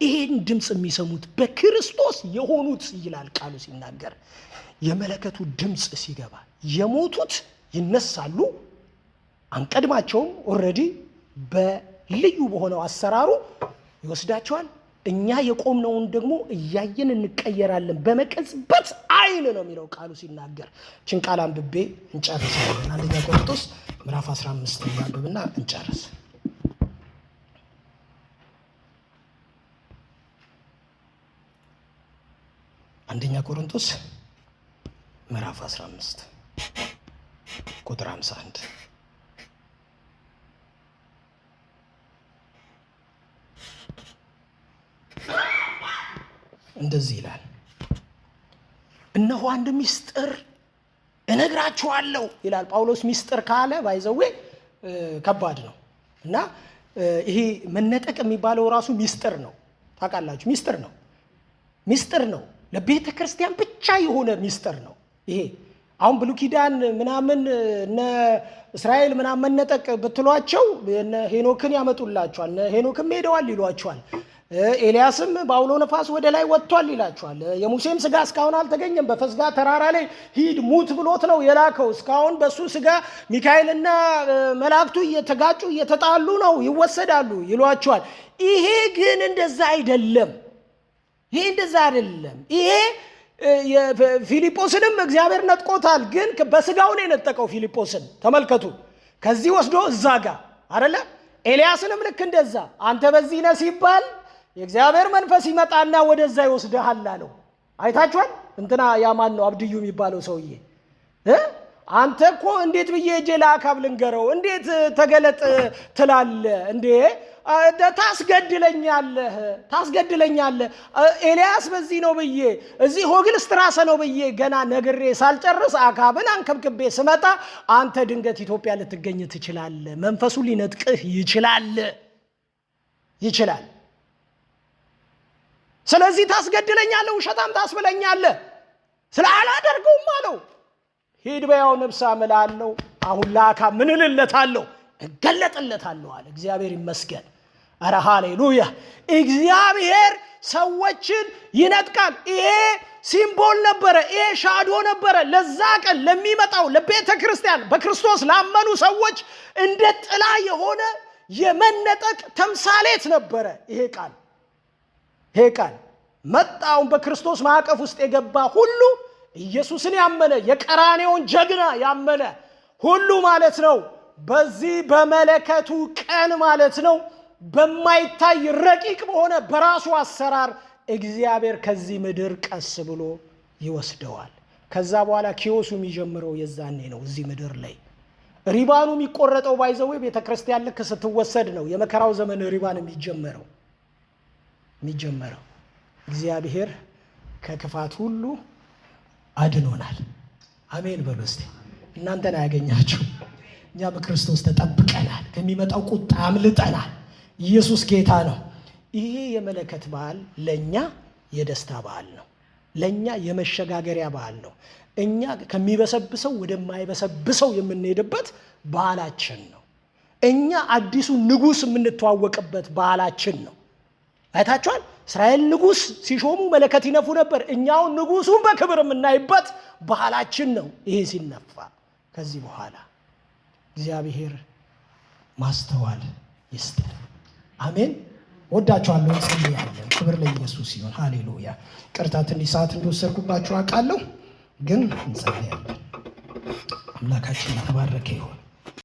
ይሄን ድምፅ የሚሰሙት በክርስቶስ የሆኑት ይላል ቃሉ ሲናገር። የመለከቱ ድምፅ ሲገባ የሞቱት ይነሳሉ። አንቀድማቸውም፣ ኦልሬዲ በልዩ በሆነው አሰራሩ ይወስዳቸዋል። እኛ የቆምነውን ደግሞ እያየን እንቀየራለን በመቀጽበት አይን ነው የሚለው ቃሉ ሲናገር። ችን ቃል አንብቤ እንጨርሳለን። አንደኛ ቆሮንቶስ ምዕራፍ 15 አንብብና እንጨርስ። አንደኛ ቆሮንቶስ ምዕራፍ 15 ቁጥር 51 እንደዚህ ይላል። እነሆ አንድ ምስጢር እነግራችኋለሁ ይላል ጳውሎስ። ሚስጥር ካለ ባይዘዌ ከባድ ነው እና ይሄ መነጠቅ የሚባለው ራሱ ሚስጥር ነው። ታውቃላችሁ ሚስጥር ነው ለቤተ ክርስቲያን ብቻ የሆነ ሚስጥር ነው ይሄ። አሁን ብሉይ ኪዳን ምናምን እነ እስራኤል ምናምን መነጠቅ ብትሏቸው እነ ሄኖክን ያመጡላቸዋል። እነ ሄኖክም ሄደዋል ይሏቸዋል። ኤልያስም በአውሎ ነፋስ ወደ ላይ ወጥቷል ይላቸዋል። የሙሴም ስጋ እስካሁን አልተገኘም፣ በፈስጋ ተራራ ላይ ሂድ ሙት ብሎት ነው የላከው። እስካሁን በሱ ስጋ ሚካኤልና መላእክቱ እየተጋጩ እየተጣሉ ነው ይወሰዳሉ ይሏቸዋል። ይሄ ግን እንደዛ አይደለም። ይሄ ፊልጶስንም እግዚአብሔር ነጥቆታል፣ ግን በስጋው ነው የነጠቀው ፊልጶስን። ተመልከቱ፣ ከዚህ ወስዶ እዛ ጋር አይደለ? ኤልያስንም ልክ እንደዛ አንተ በዚህ ነህ ሲባል የእግዚአብሔር መንፈስ ይመጣና ወደዛ ይወስደሃል አለው። አይታችኋል? እንትና ያማን ነው አብድዩ የሚባለው ሰውዬ አንተ እኮ እንዴት ብዬ እጄ ለአካብ ልንገረው፣ እንዴት ተገለጥ ትላለህ እንዴ? ታስገድለኛለህ። ኤልያስ በዚህ ነው ብዬ እዚህ ሆግልስትራሰ ነው ብዬ ገና ነግሬ ሳልጨርስ አካብን አንከብክቤ ስመጣ አንተ ድንገት ኢትዮጵያ ልትገኝ ትችላለህ። መንፈሱ ሊነጥቅህ ይችላል። ስለዚህ ታስገድለኛለህ፣ ውሸታም ታስብለኛለህ። ስላላደርገውም አለው ሂድ በያው ነብሳ እምላለሁ። አሁን ለአካብ ምን እልለታለሁ? እገለጥለታለሁ አለ። እግዚአብሔር ይመስገን። አረ ሃሌሉያ! እግዚአብሔር ሰዎችን ይነጥቃል። ይሄ ሲምቦል ነበረ፣ ይሄ ሻዶ ነበረ ለዛ ቀን ለሚመጣው ለቤተ ክርስቲያን በክርስቶስ ላመኑ ሰዎች እንደ ጥላ የሆነ የመነጠቅ ተምሳሌት ነበረ። ይሄ ቃል መጣውን በክርስቶስ ማዕቀፍ ውስጥ የገባ ሁሉ ኢየሱስን ያመነ የቀራኔውን ጀግና ያመነ ሁሉ ማለት ነው። በዚህ በመለከቱ ቀን ማለት ነው በማይታይ ረቂቅ በሆነ በራሱ አሰራር እግዚአብሔር ከዚህ ምድር ቀስ ብሎ ይወስደዋል። ከዛ በኋላ ኪዮሱ የሚጀምረው የዛኔ ነው። እዚህ ምድር ላይ ሪባኑ የሚቆረጠው ባይዘው ቤተክርስቲያን ልክ ስትወሰድ ነው የመከራው ዘመን ሪባን የሚጀምረው። እግዚአብሔር ከክፋት ሁሉ አድኖናል። አሜን በሉ እስቲ። እናንተን አያገኛችሁ። እኛ በክርስቶስ ተጠብቀናል። ከሚመጣው ቁጣ አምልጠናል። ኢየሱስ ጌታ ነው። ይሄ የመለከት በዓል ለኛ የደስታ በዓል ነው። ለኛ የመሸጋገሪያ በዓል ነው። እኛ ከሚበሰብሰው ወደማይበሰብሰው የምንሄድበት በዓላችን ነው። እኛ አዲሱ ንጉስ የምንተዋወቅበት በዓላችን ነው። አይታችኋል? እስራኤል ንጉስ ሲሾሙ መለከት ይነፉ ነበር። እኛው ንጉሱን በክብር የምናይበት በዓላችን ነው ይሄ ሲነፋ። ከዚህ በኋላ እግዚአብሔር ማስተዋል ይስጠን። አሜን። ወዳችኋለሁ። እንጸልያለን። ክብር ለኢየሱስ ይሁን። ሃሌሉያ። ቅርታ ትንሽ ሰዓት እንደወሰድኩባችሁ አውቃለሁ፣ ግን እንጸልያለን። አምላካችን የተባረከ ይሁን።